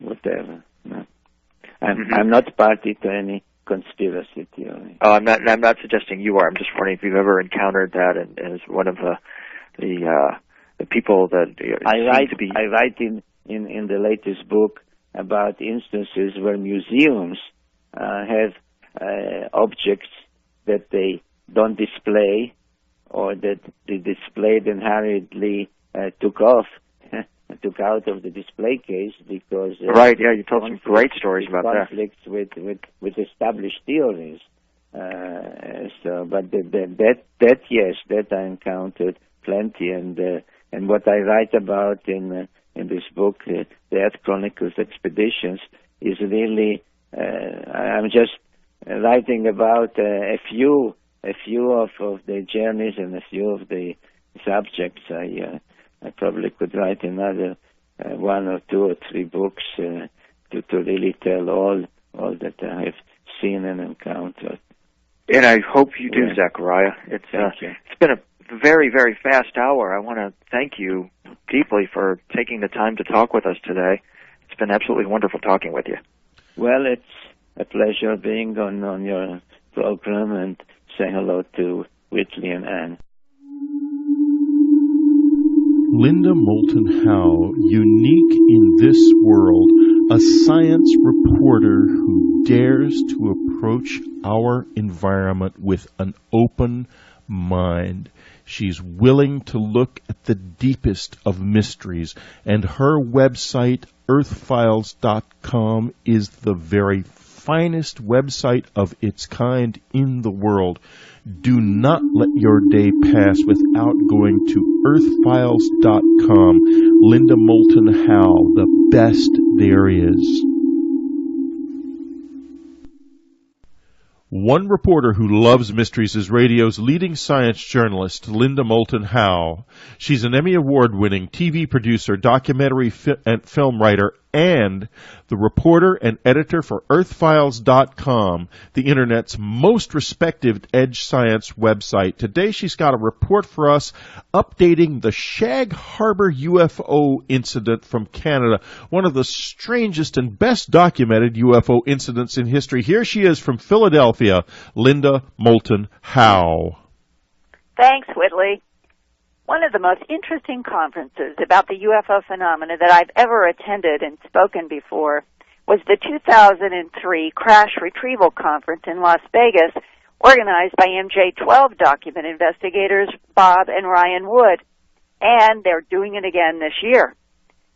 whatever. No. I'm not party to any conspiracy theory. Oh, I'm not suggesting you are. I'm just wondering if you've ever encountered that as one of the people that I write in the latest book about instances where museums have objects that they don't display, or that they displayed and hurriedly took off took out of the display case because right, yeah, you told some great stories about conflicts with established theories. But that I encountered plenty, and what I write about in this book, the Earth Chronicles Expeditions, is really I'm just writing about a few of the journeys and a few of the subjects. I probably could write another one or two or three books to really tell all that I have seen and encountered. And I hope you do, Zecharia. It's been a very, very fast hour. I want to thank you deeply for taking the time to talk with us today. It's been absolutely wonderful talking with you. Well, it's a pleasure being on your program, and say hello to Whitley and Anne. Linda Moulton Howe, unique in this world, a science reporter who dares to approach our environment with an open mind. She's willing to look at the deepest of mysteries, and her website, earthfiles.com, is the very finest website of its kind in the world. Do not let your day pass without going to earthfiles.com. Linda Moulton Howe, the best there is. One reporter who loves mysteries is radio's leading science journalist, Linda Moulton Howe. She's an Emmy Award-winning TV producer, documentary and film writer, and the reporter and editor for earthfiles.com, the Internet's most respected edge science website. Today she's got a report for us updating the Shag Harbor UFO incident from Canada, one of the strangest and best documented UFO incidents in history. Here she is from Philadelphia, Linda Moulton Howe. Thanks, Whitley. One of the most interesting conferences about the UFO phenomena that I've ever attended and spoken before was the 2003 Crash Retrieval Conference in Las Vegas, organized by MJ-12 document investigators Bob and Ryan Wood, and they're doing it again this year.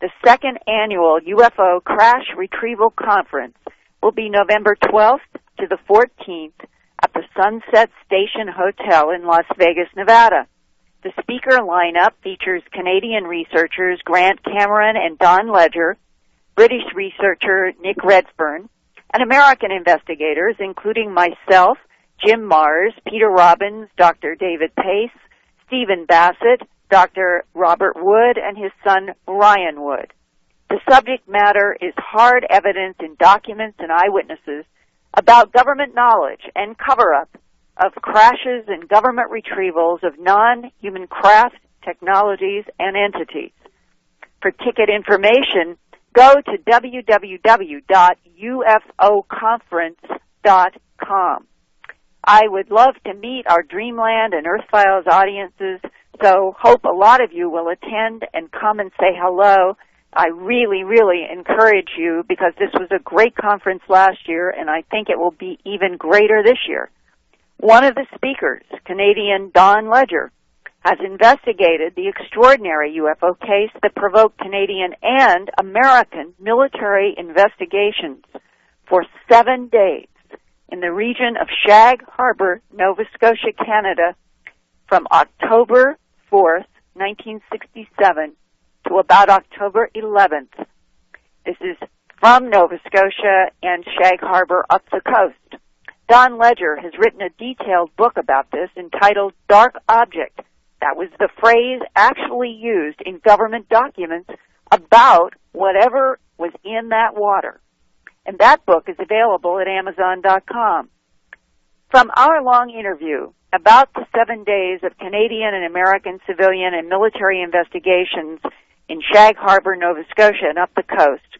The second annual UFO Crash Retrieval Conference will be November 12th to the 14th at the Sunset Station Hotel in Las Vegas, Nevada. The speaker lineup features Canadian researchers Grant Cameron and Don Ledger, British researcher Nick Redfern, and American investigators including myself, Jim Mars, Peter Robbins, Dr. David Pace, Stephen Bassett, Dr. Robert Wood, and his son Ryan Wood. The subject matter is hard evidence in documents and eyewitnesses about government knowledge and cover-up of crashes and government retrievals of non-human craft, technologies, and entities. For ticket information, go to www.ufoconference.com. I would love to meet our Dreamland and Earth Files audiences, so hope a lot of you will attend and come and say hello. I really, really encourage you because this was a great conference last year, and I think it will be even greater this year. One of the speakers, Canadian Don Ledger, has investigated the extraordinary UFO case that provoked Canadian and American military investigations for 7 days in the region of Shag Harbor, Nova Scotia, Canada, from October 4th, 1967, to about October 11th. This is from Nova Scotia and Shag Harbor up the coast. Don Ledger has written a detailed book about this entitled Dark Object. That was the phrase actually used in government documents about whatever was in that water. And that book is available at Amazon.com. From our long interview about the 7 days of Canadian and American civilian and military investigations in Shag Harbor, Nova Scotia, and up the coast,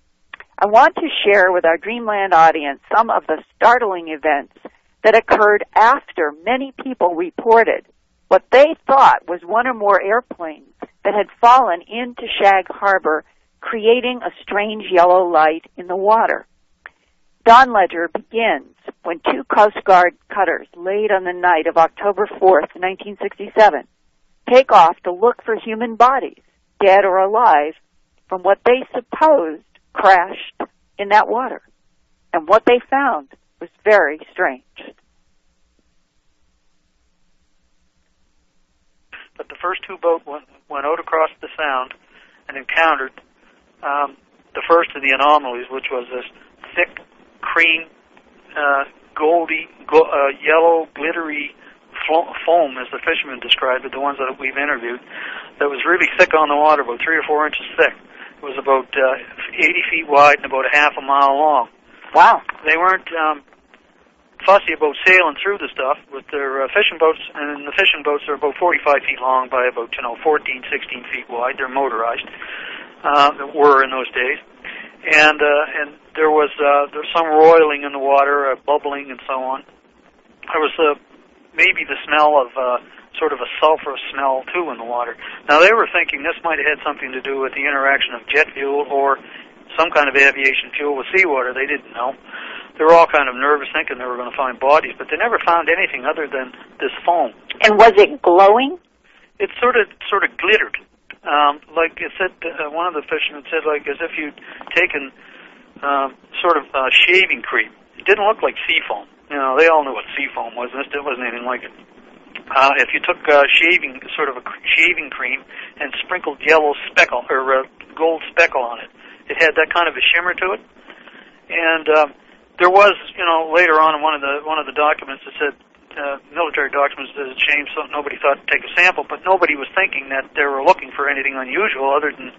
I want to share with our Dreamland audience some of the startling events that occurred after many people reported what they thought was one or more airplanes that had fallen into Shag Harbor, creating a strange yellow light in the water. Don Ledger begins when two Coast Guard cutters, late on the night of October 4th, 1967, take off to look for human bodies, dead or alive, from what they supposed crashed in that water. And what they found was very strange. But the first two boats went out across the sound and encountered the first of the anomalies, which was this thick, cream, yellow, glittery foam, as the fishermen described it, the ones that we've interviewed, that was really thick on the water, about 3 or 4 inches thick. It was about 80 feet wide and about a half a mile long. Wow. They weren't fussy about sailing through the stuff with their fishing boats, and the fishing boats are about 45 feet long by about 14, 16 feet wide. They're motorized, were in those days, and there was some roiling in the water, bubbling, and so on. There was maybe the smell of sort of a sulfurous smell too in the water. Now they were thinking this might have had something to do with the interaction of jet fuel or some kind of aviation fuel with seawater. They didn't know. They were all kind of nervous, thinking they were going to find bodies, but they never found anything other than this foam. And was it glowing? It sort of glittered, like it said. One of the fishermen said, like as if you'd taken sort of shaving cream. It didn't look like sea foam. You know, they all knew what sea foam was. This wasn't anything like it. If you took sort of a shaving cream, and sprinkled yellow speckle or gold speckle on it, it had that kind of a shimmer to it. And there was, later on in one of the documents, it said military documents. It's a shame nobody thought to take a sample, but nobody was thinking that they were looking for anything unusual other than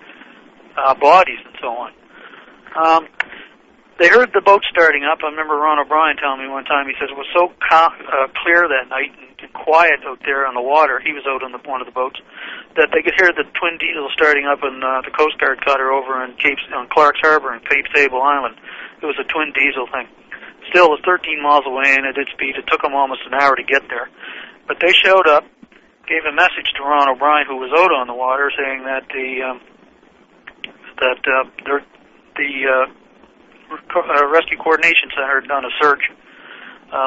bodies and so on. They heard the boat starting up. I remember Ron O'Brien telling me one time, he says it was so clear that night and quiet out there on the water, he was out on one of the boats, that they could hear the twin diesel starting up in the Coast Guard cutter over on Clark's Harbor in Cape Sable Island. It was a twin diesel thing. Still, it was 13 miles away and at its speed. It took them almost an hour to get there. But they showed up, gave a message to Ron O'Brien, who was out on the water, saying that the Rescue Coordination Center had done a search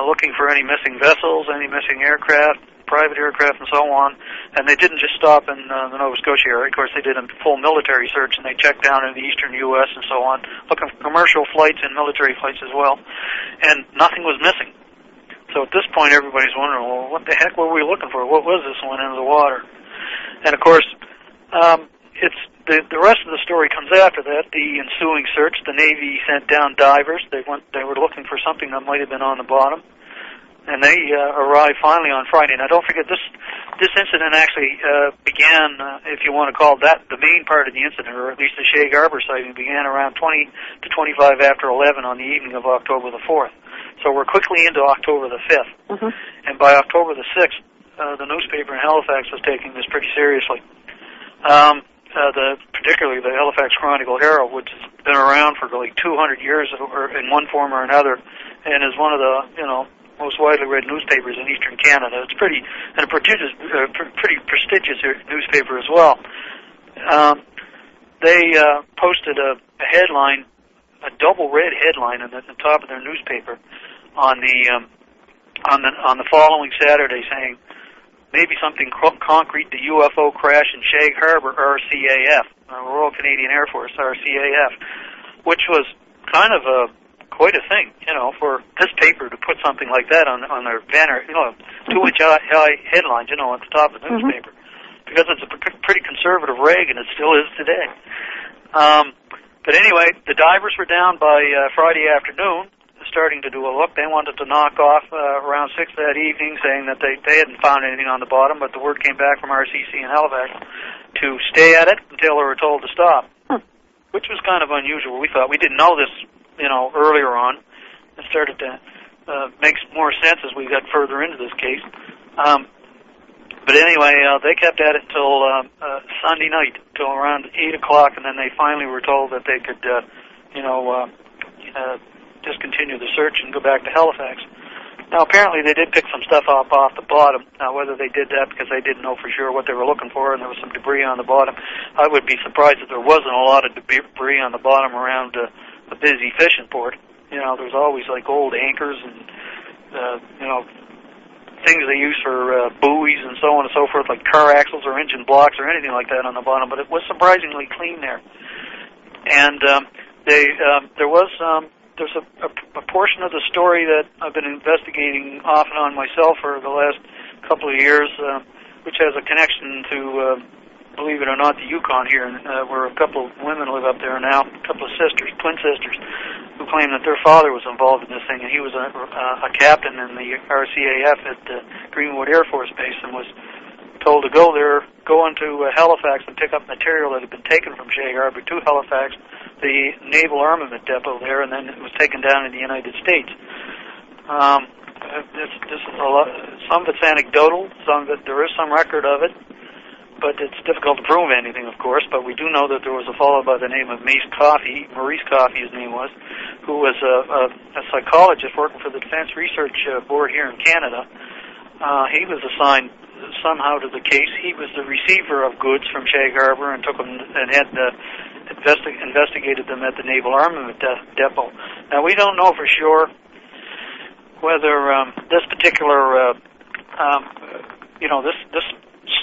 looking for any missing vessels, any missing aircraft, private aircraft, and so on. And they didn't just stop in the Nova Scotia area. Of course, they did a full military search, and they checked down in the eastern U.S. and so on, looking for commercial flights and military flights as well. And nothing was missing. So at this point, everybody's wondering, well, what the heck were we looking for? What was this one in the water? And, of course, it's the rest of the story comes after that. The ensuing search, the Navy sent down divers. They were looking for something that might have been on the bottom, and they arrived finally on Friday. Now, don't forget, this incident actually began, if you want to call that the main part of the incident, or at least the Shag Harbor sighting, began around 20 to 25 after 11 on the evening of October the 4th. So we're quickly into October the 5th, and by October the 6th, the newspaper in Halifax was taking this pretty seriously. Particularly the Halifax Chronicle-Herald, which has been around for like 200 years in one form or another, and is one of the most widely read newspapers in Eastern Canada. It's pretty prestigious newspaper as well. They posted a headline, a double red headline on the top of their newspaper on the following Saturday, saying, maybe something concrete, the UFO crash in Shag Harbor, RCAF, Royal Canadian Air Force, RCAF, which was kind of quite a thing, for this paper to put something like that on their banner, 2-inch high headlines, at the top of the newspaper, because it's a pretty conservative rag, and it still is today. But anyway, the divers were down by Friday afternoon, starting to do a look. They wanted to knock off around 6 that evening, saying that they hadn't found anything on the bottom, but the word came back from RCC in Halifax to stay at it until they were told to stop, which was kind of unusual. We thought, we didn't know this, earlier on. It started to make more sense as we got further into this case. But anyway, they kept at it until Sunday night, till around 8 o'clock, and then they finally were told that they could, discontinue the search and go back to Halifax. Now, apparently they did pick some stuff up off the bottom. Now, whether they did that because they didn't know for sure what they were looking for and there was some debris on the bottom, I would be surprised if there wasn't a lot of debris on the bottom around a busy fishing port. There's always like old anchors and, things they use for buoys and so on and so forth, like car axles or engine blocks or anything like that on the bottom, but it was surprisingly clean there. and there's a portion of the story that I've been investigating off and on myself for the last couple of years, which has a connection to, believe it or not, the Yukon here, where a couple of women live up there now, a couple of sisters, twin sisters, who claim that their father was involved in this thing, and he was a captain in the RCAF at Greenwood Air Force Base, and was told to go into Halifax and pick up material that had been taken from Shag Harbor to Halifax, the naval armament depot there, and then it was taken down in the United States. This is a lot. Some of it's anecdotal. Some of it, there is some record of it, but it's difficult to prove anything, of course. But we do know that there was a fellow by the name of Maurice Coffey, his name was, who was a psychologist working for the Defense Research Board here in Canada. He was assigned somehow to the case. He was the receiver of goods from Shag Harbor and took them and had investigated them at the Naval Armament Depot. Now, we don't know for sure whether this particular, this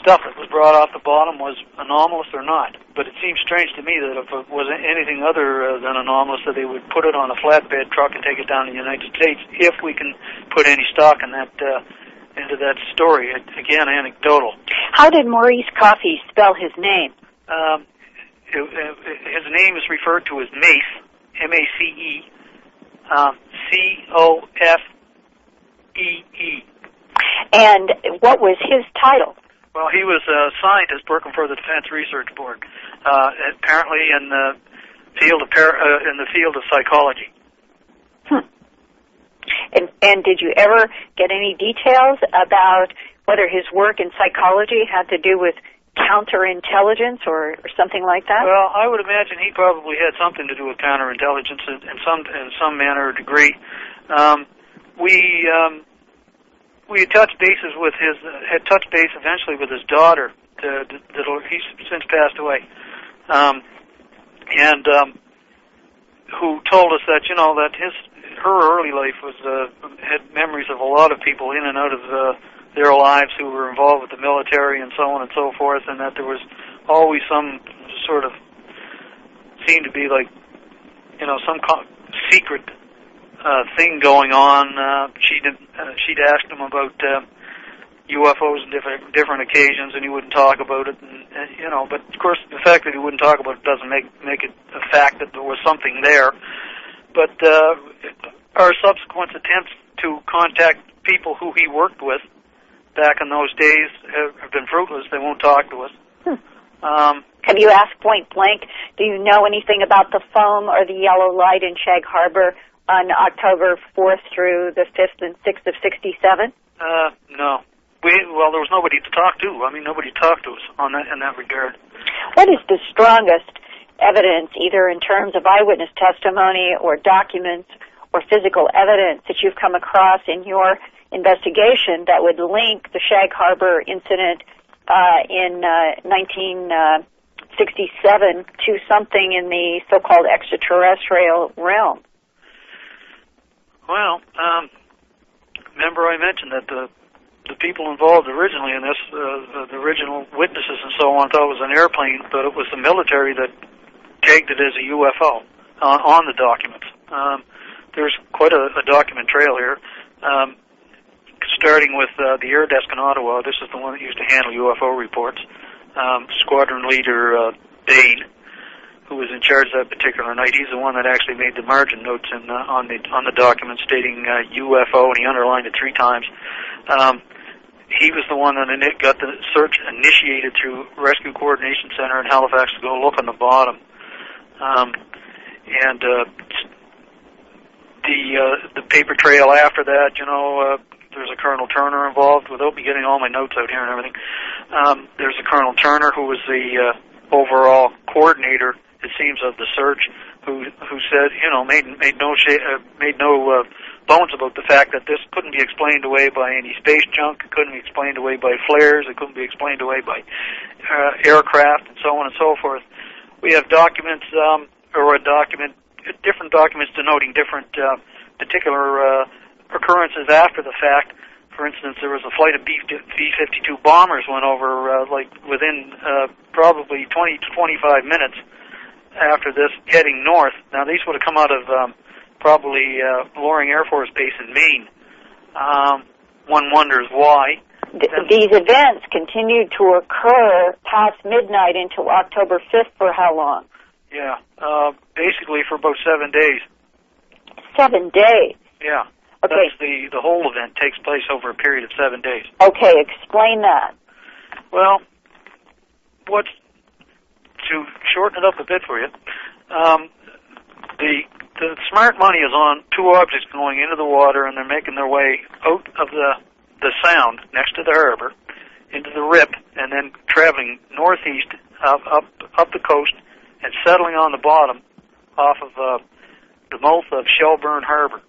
stuff that was brought off the bottom was anomalous or not. But it seems strange to me that if it was anything other than anomalous, that they would put it on a flatbed truck and take it down to the United States, if we can put any stock in that into that story. Again, anecdotal. How did Maurice Coffey spell his name? His name is referred to as Mace, M-A-C-E, C-O-F-E-E. And what was his title? Well, he was a scientist working for the Defense Research Board, apparently in the field of psychology. And did you ever get any details about whether his work in psychology had to do with counterintelligence or something like that? Well, I would imagine he probably had something to do with counterintelligence in some manner or degree. We had touched base eventually with his daughter. He's since passed away, and who told us that that her early life had memories of a lot of people in and out of their lives who were involved with the military and so on and so forth, and that there was always some sort of seemed to be like some secret thing going on. She'd asked him about UFOs on different occasions, and he wouldn't talk about it. And but of course, the fact that he wouldn't talk about it doesn't make it a fact that there was something there. But our subsequent attempts to contact people who he worked with back in those days have been fruitless. They won't talk to us. Have you asked point blank, do you know anything about the foam or the yellow light in Shag Harbor on October 4th through the 5th and 6th of 67? No. Well, there was nobody to talk to. I mean, nobody talked to us in that regard. What is the strongest evidence, either in terms of eyewitness testimony or documents or physical evidence that you've come across in your investigation that would link the Shag Harbor incident in 1967 to something in the so-called extraterrestrial realm? Well, remember I mentioned that the people involved originally in this, the original witnesses and so on, thought it was an airplane, but it was the military that tagged it as a UFO on the documents. There's quite a document trail here, starting with the Air Desk in Ottawa. This is the one that used to handle UFO reports. Squadron leader Bain, who was in charge that particular night, he's the one that actually made the margin notes on the document stating UFO, and he underlined it 3 times. He was the one that got the search initiated through Rescue Coordination Center in Halifax to go look on the bottom. And the paper trail after that, there's a Colonel Turner involved, without me getting all my notes out here and everything. There's a Colonel Turner who was the overall coordinator, it seems, of the search, who said, made no bones about the fact that this couldn't be explained away by any space junk, it couldn't be explained away by flares, it couldn't be explained away by aircraft, and so on and so forth. We have documents, different documents denoting different particular occurrences after the fact. For instance, there was a flight of B-52 bombers went over, within probably 20 to 25 minutes after this, heading north. Now, these would have come out of probably Loring Air Force Base in Maine. One wonders why. These events continued to occur past midnight into October 5th for how long? Yeah, basically for about 7 days. 7 days? Yeah. Okay. That's the whole event takes place over a period of 7 days. Okay, explain that. Well, to shorten it up a bit for you, the smart money is on two objects going into the water, and they're making their way out of the sound next to the harbor into the rip, and then traveling northeast up the coast and settling on the bottom off of the mouth of Shelburne Harbor.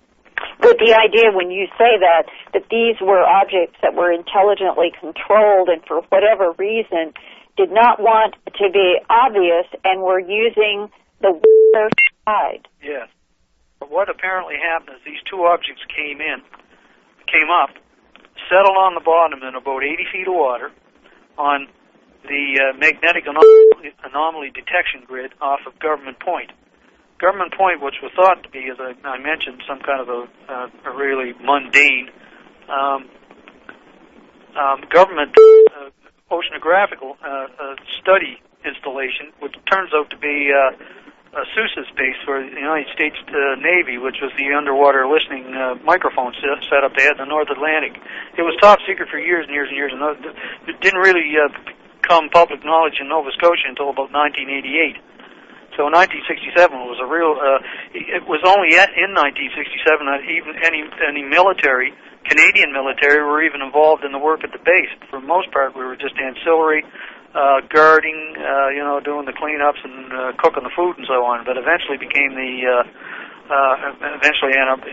With the idea, when you say that these were objects that were intelligently controlled and for whatever reason did not want to be obvious and were using the water side. Yes. But what apparently happened is these two objects came up, settled on the bottom in about 80 feet of water on the magnetic anomaly detection grid off of Government Point. Government Point, which was thought to be, as I mentioned, some kind of a really mundane government oceanographical study installation, which turns out to be Sousa's base for the United States Navy, which was the underwater listening microphone set up they had in the North Atlantic. It was top secret for years and years and years, and it didn't really become public knowledge in Nova Scotia until about 1988. So 1967 was a real. It was only in 1967 that even any military, Canadian military, were even involved in the work at the base. For the most part, we were just ancillary, guarding, doing the cleanups and cooking the food and so on. But eventually became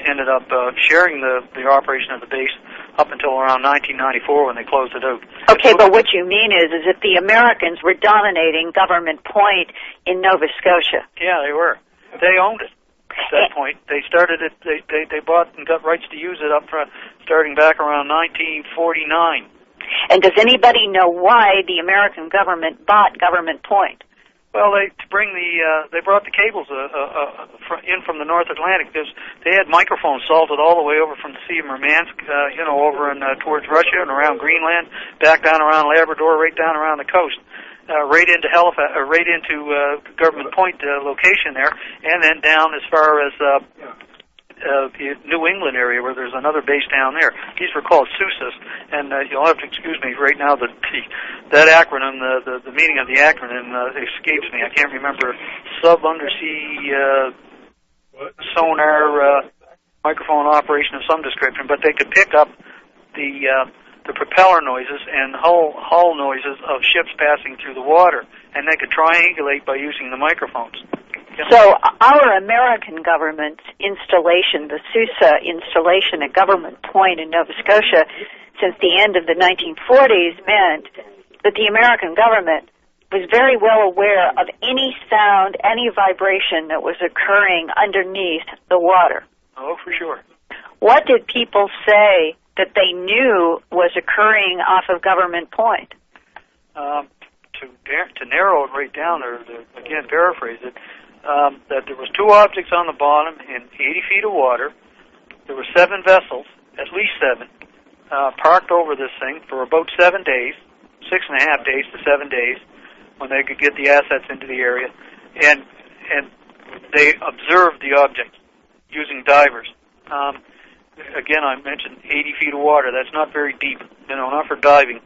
ended up sharing the operation of the base up until around 1994 when they closed it out. Okay, but what you mean is that the Americans were dominating Government Point in Nova Scotia. Yeah, they were. They owned it at that point. They started it. They bought and got rights to use it up front, starting back around 1949. And does anybody know why the American government bought Government Point? Well, they brought the cables in from the North Atlantic. They had microphones salted all the way over from the Sea of Murmansk, over and towards Russia and around Greenland, back down around Labrador, right down around the coast, right into Halifax, right into Government Point location there, and then down as far as the New England area where there's another base down there. These were called SUSAs, and you'll have to excuse me right now that that acronym, the meaning of the acronym escapes me. I can't remember. Sub-undersea sonar microphone operation of some description, but they could pick up the propeller noises and hull noises of ships passing through the water, and they could triangulate by using the microphones. So our American government's installation, the SUSA installation at Government Point in Nova Scotia, since the end of the 1940s meant that the American government was very well aware of any sound, any vibration that was occurring underneath the water. Oh, for sure. What did people say that they knew was occurring off of Government Point? To narrow it right down, or again paraphrase it, that there was two objects on the bottom in 80 feet of water. There were 7 vessels, at least 7, parked over this thing for about 7 days, 6.5 days to 7 days, when they could get the assets into the area, and they observed the object using divers. Again, I mentioned 80 feet of water. That's not very deep, not for diving.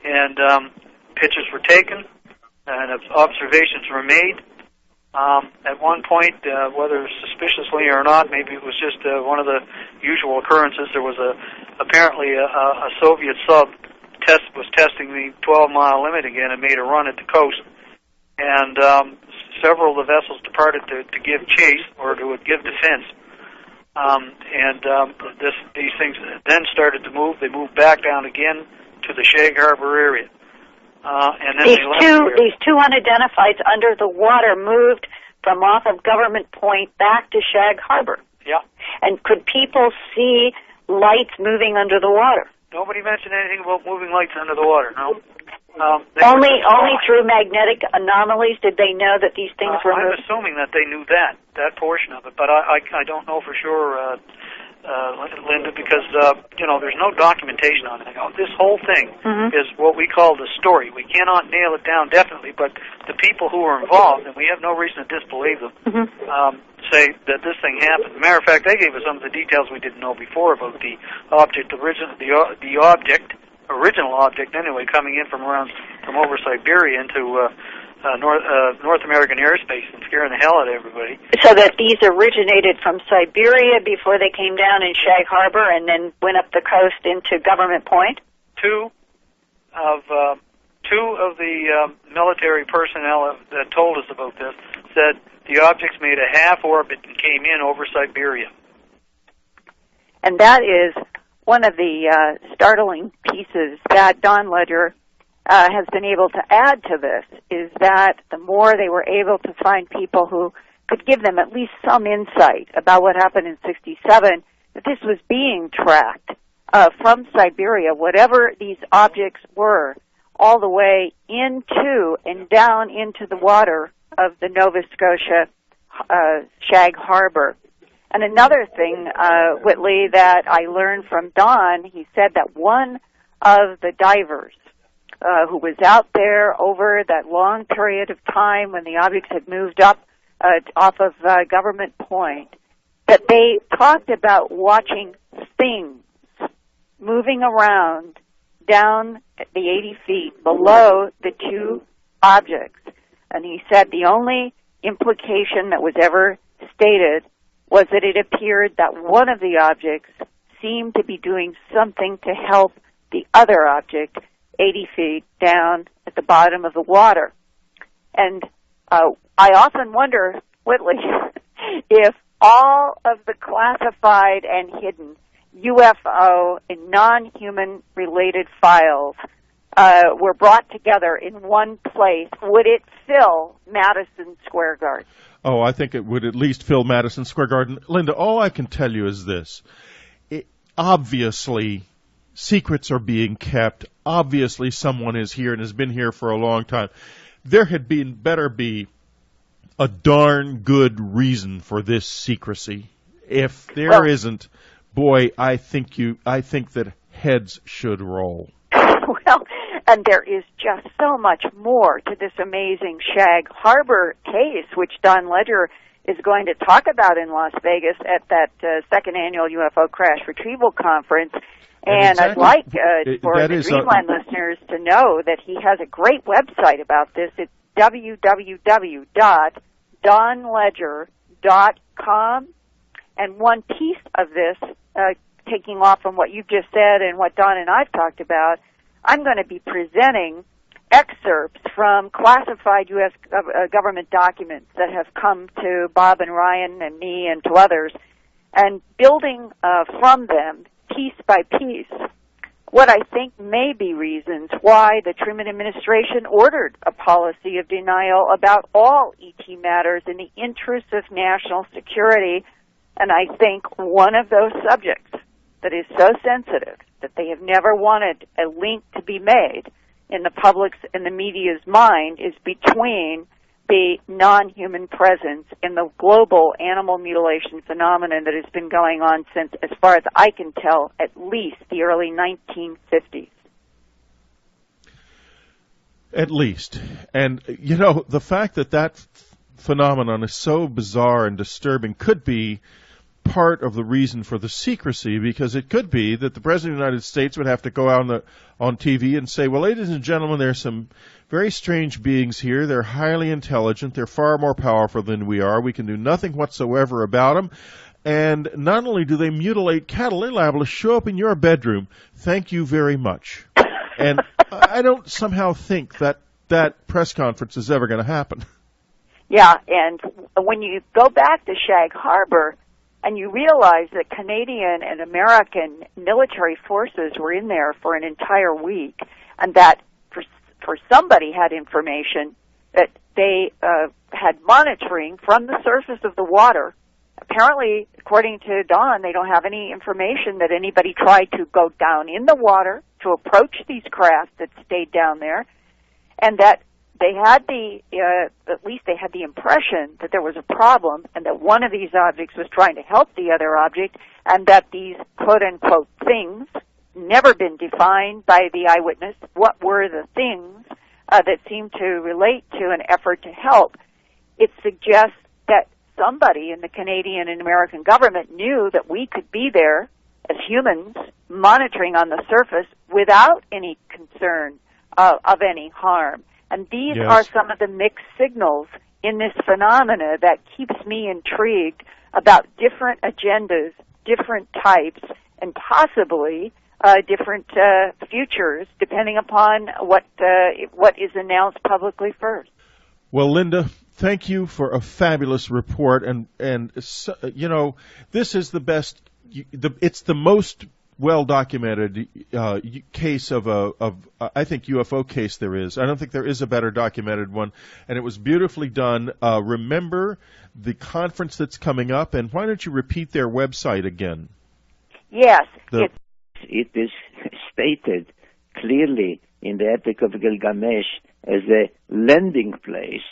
And pictures were taken, and observations were made. At one point, whether suspiciously or not, maybe it was just one of the usual occurrences, there was apparently a Soviet sub was testing the 12-mile limit again and made a run at the coast. And several of the vessels departed to give chase or to give defense. These things then started to move. They moved back down again to the Shag Harbor area. And then these two unidentifieds under the water moved from off of Government Point back to Shag Harbor. Yeah. And could people see lights moving under the water? Nobody mentioned anything about moving lights under the water, no. Only through magnetic anomalies did they know that these things were moving? I'm assuming that they knew that portion of it, but I don't know for sure, Linda, because there's no documentation on it. This whole thing is what we call the story. We cannot nail it down definitely, but the people who are involved, and we have no reason to disbelieve them, say that this thing happened. As a matter of fact, they gave us some of the details we didn't know before about the object, original object anyway, coming in from over Siberia into North American airspace and scaring the hell out of everybody. So that these originated from Siberia before they came down in Shag Harbor and then went up the coast into Government Point? Two of the military personnel that told us about this said the objects made a half orbit and came in over Siberia. And that is one of the startling pieces that Don Ledger has been able to add to this, is that the more they were able to find people who could give them at least some insight about what happened in '67, that this was being tracked from Siberia, whatever these objects were, all the way into and down into the water of the Nova Scotia Shag Harbor. And another thing, Whitley, that I learned from Don, he said that one of the divers who was out there over that long period of time when the objects had moved up off of Government Point, that they talked about watching things moving around down the 80 feet below the two objects. And he said the only implication that was ever stated was that it appeared that one of the objects seemed to be doing something to help the other object 80 feet down at the bottom of the water. And I often wonder, Whitley, if all of the classified and hidden UFO and non-human related files were brought together in one place, would it fill Madison Square Garden? Oh, I think it would at least fill Madison Square Garden. Linda, all I can tell you is this. Obviously, secrets are being kept. Obviously, someone is here and has been here for a long time. There had better be a darn good reason for this secrecy. If there isn't, boy, I think that heads should roll. Well, and there is just so much more to this amazing Shag Harbor case, which Don Ledger is going to talk about in Las Vegas at that second annual UFO Crash Retrieval Conference. And exactly. I'd like for the Dreamland listeners to know that he has a great website about this. It's www.donledger.com. And one piece of this, taking off from what you've just said and what Don and I've talked about, I'm going to be presenting excerpts from classified U.S. government documents that have come to Bob and Ryan and me and to others, and building from them, piece by piece, what I think may be reasons why the Truman administration ordered a policy of denial about all ET matters in the interest of national security. And I think one of those subjects that is so sensitive that they have never wanted a link to be made in the public's and the media's mind is between the non-human presence and the global animal mutilation phenomenon that has been going on since, as far as I can tell, at least the early 1950s. At least. And, the fact that phenomenon is so bizarre and disturbing could be part of the reason for the secrecy, because it could be that the President of the United States would have to go out on TV and say, well, ladies and gentlemen, there's some very strange beings here. They're highly intelligent. They're far more powerful than we are. We can do nothing whatsoever about them. And not only do they mutilate cattle, they're liable to show up in your bedroom. Thank you very much. And I don't somehow think that press conference is ever going to happen. Yeah, and when you go back to Shag Harbor, and you realize that Canadian and American military forces were in there for an entire week, and that for somebody had information that they had monitoring from the surface of the water. Apparently, according to Don, they don't have any information that anybody tried to go down in the water to approach these craft that stayed down there. and that they had at least they had the impression that there was a problem and that one of these objects was trying to help the other object, and that these quote-unquote things, never been defined by the eyewitness, what were the things that seemed to relate to an effort to help. It suggests that somebody in the Canadian and American government knew that we could be there as humans monitoring on the surface without any concern of any harm. And these are some of the mixed signals in this phenomena that keeps me intrigued about different agendas, different types, and possibly different futures, depending upon what is announced publicly first. Well, Linda, thank you for a fabulous report, and you know, this is the best. It's the most well-documented case of I think UFO case there is. I don't think there is a better documented one, and it was beautifully done. Remember the conference that's coming up, and why don't you repeat their website again? Yes, it is stated clearly in the Epic of Gilgamesh as a landing place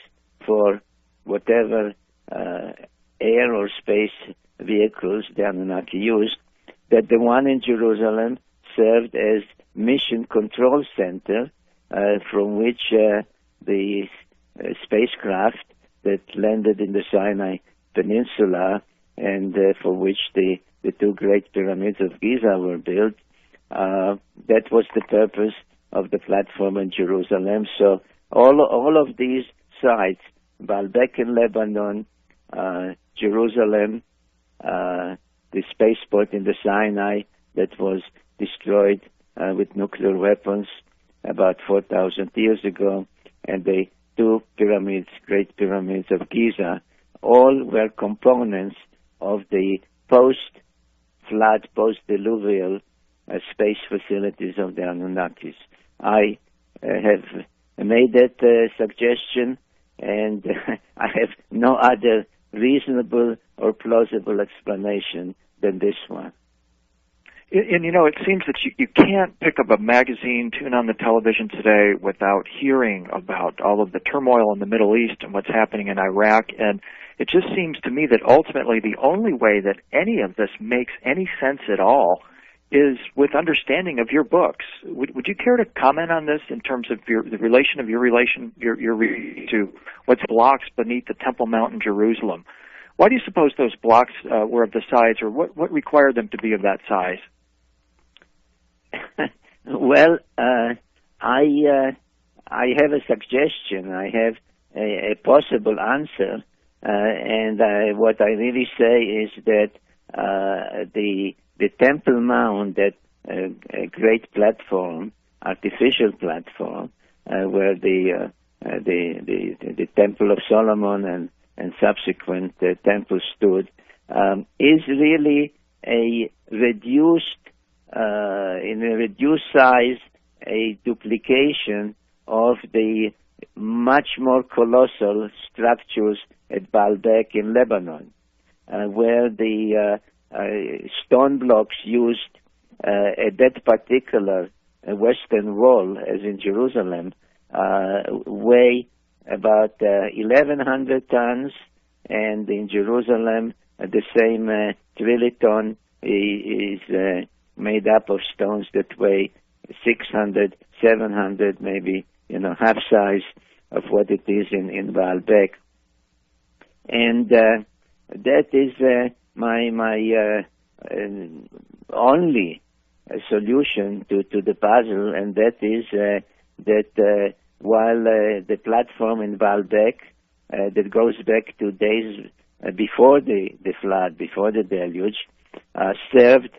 for whatever air or space vehicles the Anunnaki used, that the one in Jerusalem served as mission control center from which the spacecraft that landed in the Sinai Peninsula and for which the two great pyramids of Giza were built. That was the purpose of the platform in Jerusalem. So all of these sites, Baalbek in Lebanon, Jerusalem, the spaceport in the Sinai that was destroyed with nuclear weapons about 4,000 years ago, and the two pyramids, great pyramids of Giza, all were components of the post-flood, post-diluvial space facilities of the Anunnakis. I have made that suggestion, and I have no other reasonable or plausible explanation than this one. And, you know, it seems that you can't pick up a magazine, tune on the television today without hearing about all of the turmoil in the Middle East and what's happening in Iraq. And it just seems to me that ultimately the only way that any of this makes any sense at all is with understanding of your books. Would you care to comment on this in terms of the relation of your to what's blocks beneath the Temple Mount in Jerusalem? Why do you suppose those blocks were of the size, or what required them to be of that size? Well, I have a suggestion. I have a possible answer, and what I really say is that the Temple Mount, that great platform, artificial platform, where the Temple of Solomon and subsequent temples stood, is really a reduced, in a reduced size, a duplication of the much more colossal structures at Baalbek in Lebanon, where the stone blocks used at that particular western wall, as in Jerusalem, weigh about 1,100 tons, and in Jerusalem, the same trilliton is made up of stones that weigh 600, 700, maybe, half size of what it is in Baalbek. And that is my only solution to the puzzle, and that is that while the platform in Baalbek that goes back to days before the flood, before the deluge, served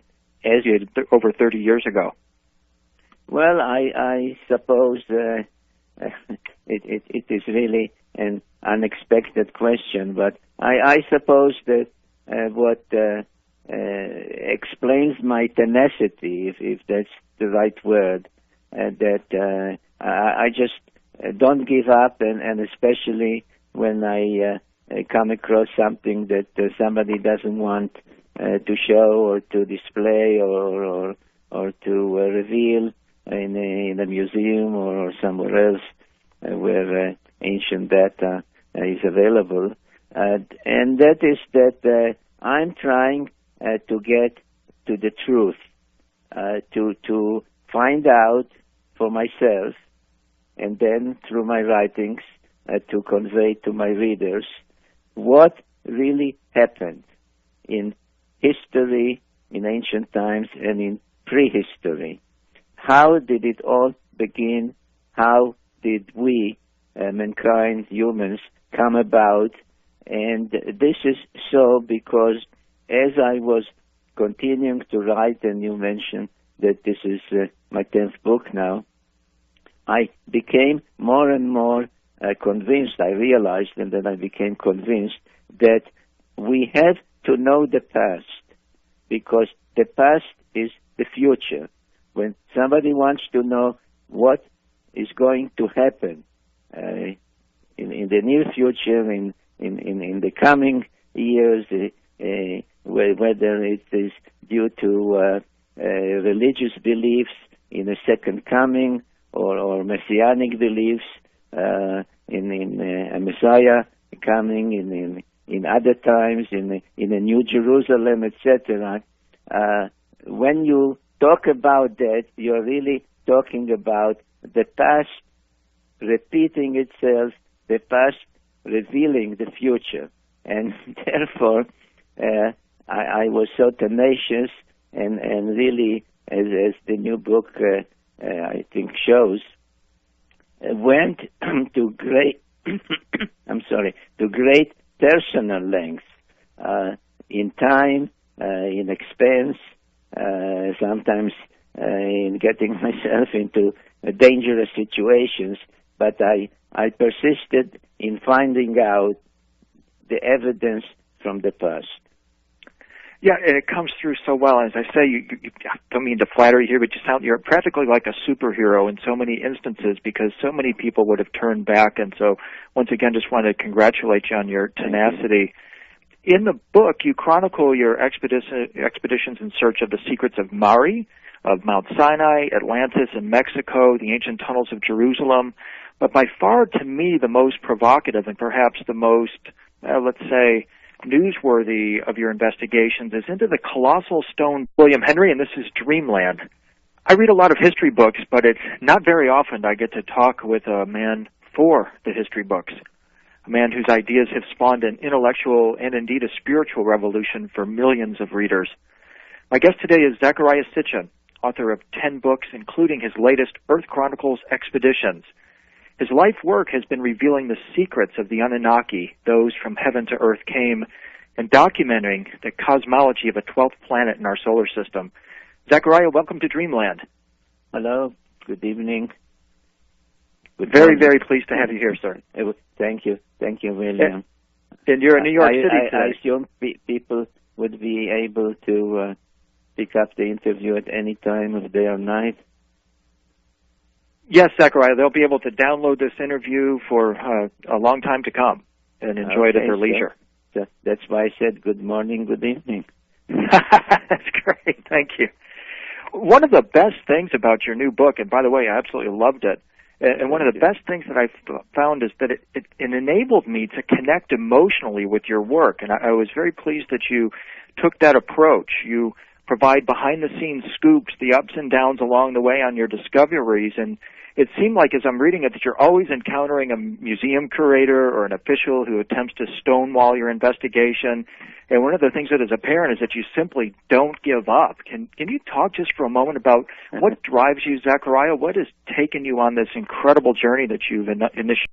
as over 30 years ago. Well, I suppose it is really an unexpected question, but I suppose that what explains my tenacity, if that's the right word, that I just don't give up, and especially when I come across something that somebody doesn't want to show or to display or to reveal in a museum or somewhere else, where ancient data is available. And that is that I'm trying to get to the truth, to find out for myself, and then through my writings to convey to my readers what really happened in history, in ancient times, and in prehistory. How did it all begin? How did we, mankind, humans, come about? And this is so because as I was continuing to write, and you mentioned that this is my 10th book now, I became more and more convinced, I realized, and then I became convinced that we have to know the past, because the past is the future. When somebody wants to know what is going to happen in the near future, in the coming years, whether it is due to religious beliefs in a second coming or messianic beliefs in a Messiah coming in other times, in a New Jerusalem, etc. When you talk about that, you're really talking about the past repeating itself, the past revealing the future. And therefore, I was so tenacious and really, as the new book, I think, shows, went to great, to great personal lengths, in time, in expense, sometimes in getting myself into dangerous situations, but I persisted in finding out the evidence from the past. Yeah, and it comes through so well. As I say, you don't mean to flatter you here, but you're practically like a superhero in so many instances, because so many people would have turned back. And so, once again, just want to congratulate you on your tenacity. In the book, you chronicle your expeditions in search of the secrets of Mari, of Mount Sinai, Atlantis in Mexico, the ancient tunnels of Jerusalem. But by far, to me, the most provocative and perhaps the most, let's say, newsworthy of your investigations is into the colossal stone William Henry, and this is Dreamland. I read a lot of history books, but it's not very often I get to talk with a man for the history books, a man whose ideas have spawned an intellectual and indeed a spiritual revolution for millions of readers. My guest today is Zecharia Sitchin, author of 10 books, including his latest Earth Chronicles Expeditions. His life work has been revealing the secrets of the Anunnaki, those from heaven to earth came, and documenting the cosmology of a 12th planet in our solar system. Zecharia, welcome to Dreamland. Hello, good evening. Very, very pleased to have you here, sir. Thank you, William. And you're in New York City today. I assume people would be able to pick up the interview at any time of day or night. Yes, Zecharia, they'll be able to download this interview for a long time to come and enjoy it at their leisure. So that's why I said good morning, good evening. That's great. Thank you. One of the best things about your new book, and by the way, I absolutely loved it, and one of the best things that I found is that it enabled me to connect emotionally with your work, and I was very pleased that you took that approach. You provide behind-the-scenes scoops, the ups and downs along the way on your discoveries, and it seemed like as I'm reading it that you're always encountering a museum curator or an official who attempts to stonewall your investigation. And one of the things that is apparent is that you simply don't give up. Can you talk just for a moment about what drives you, Zecharia? What has taken you on this incredible journey that you've initiated?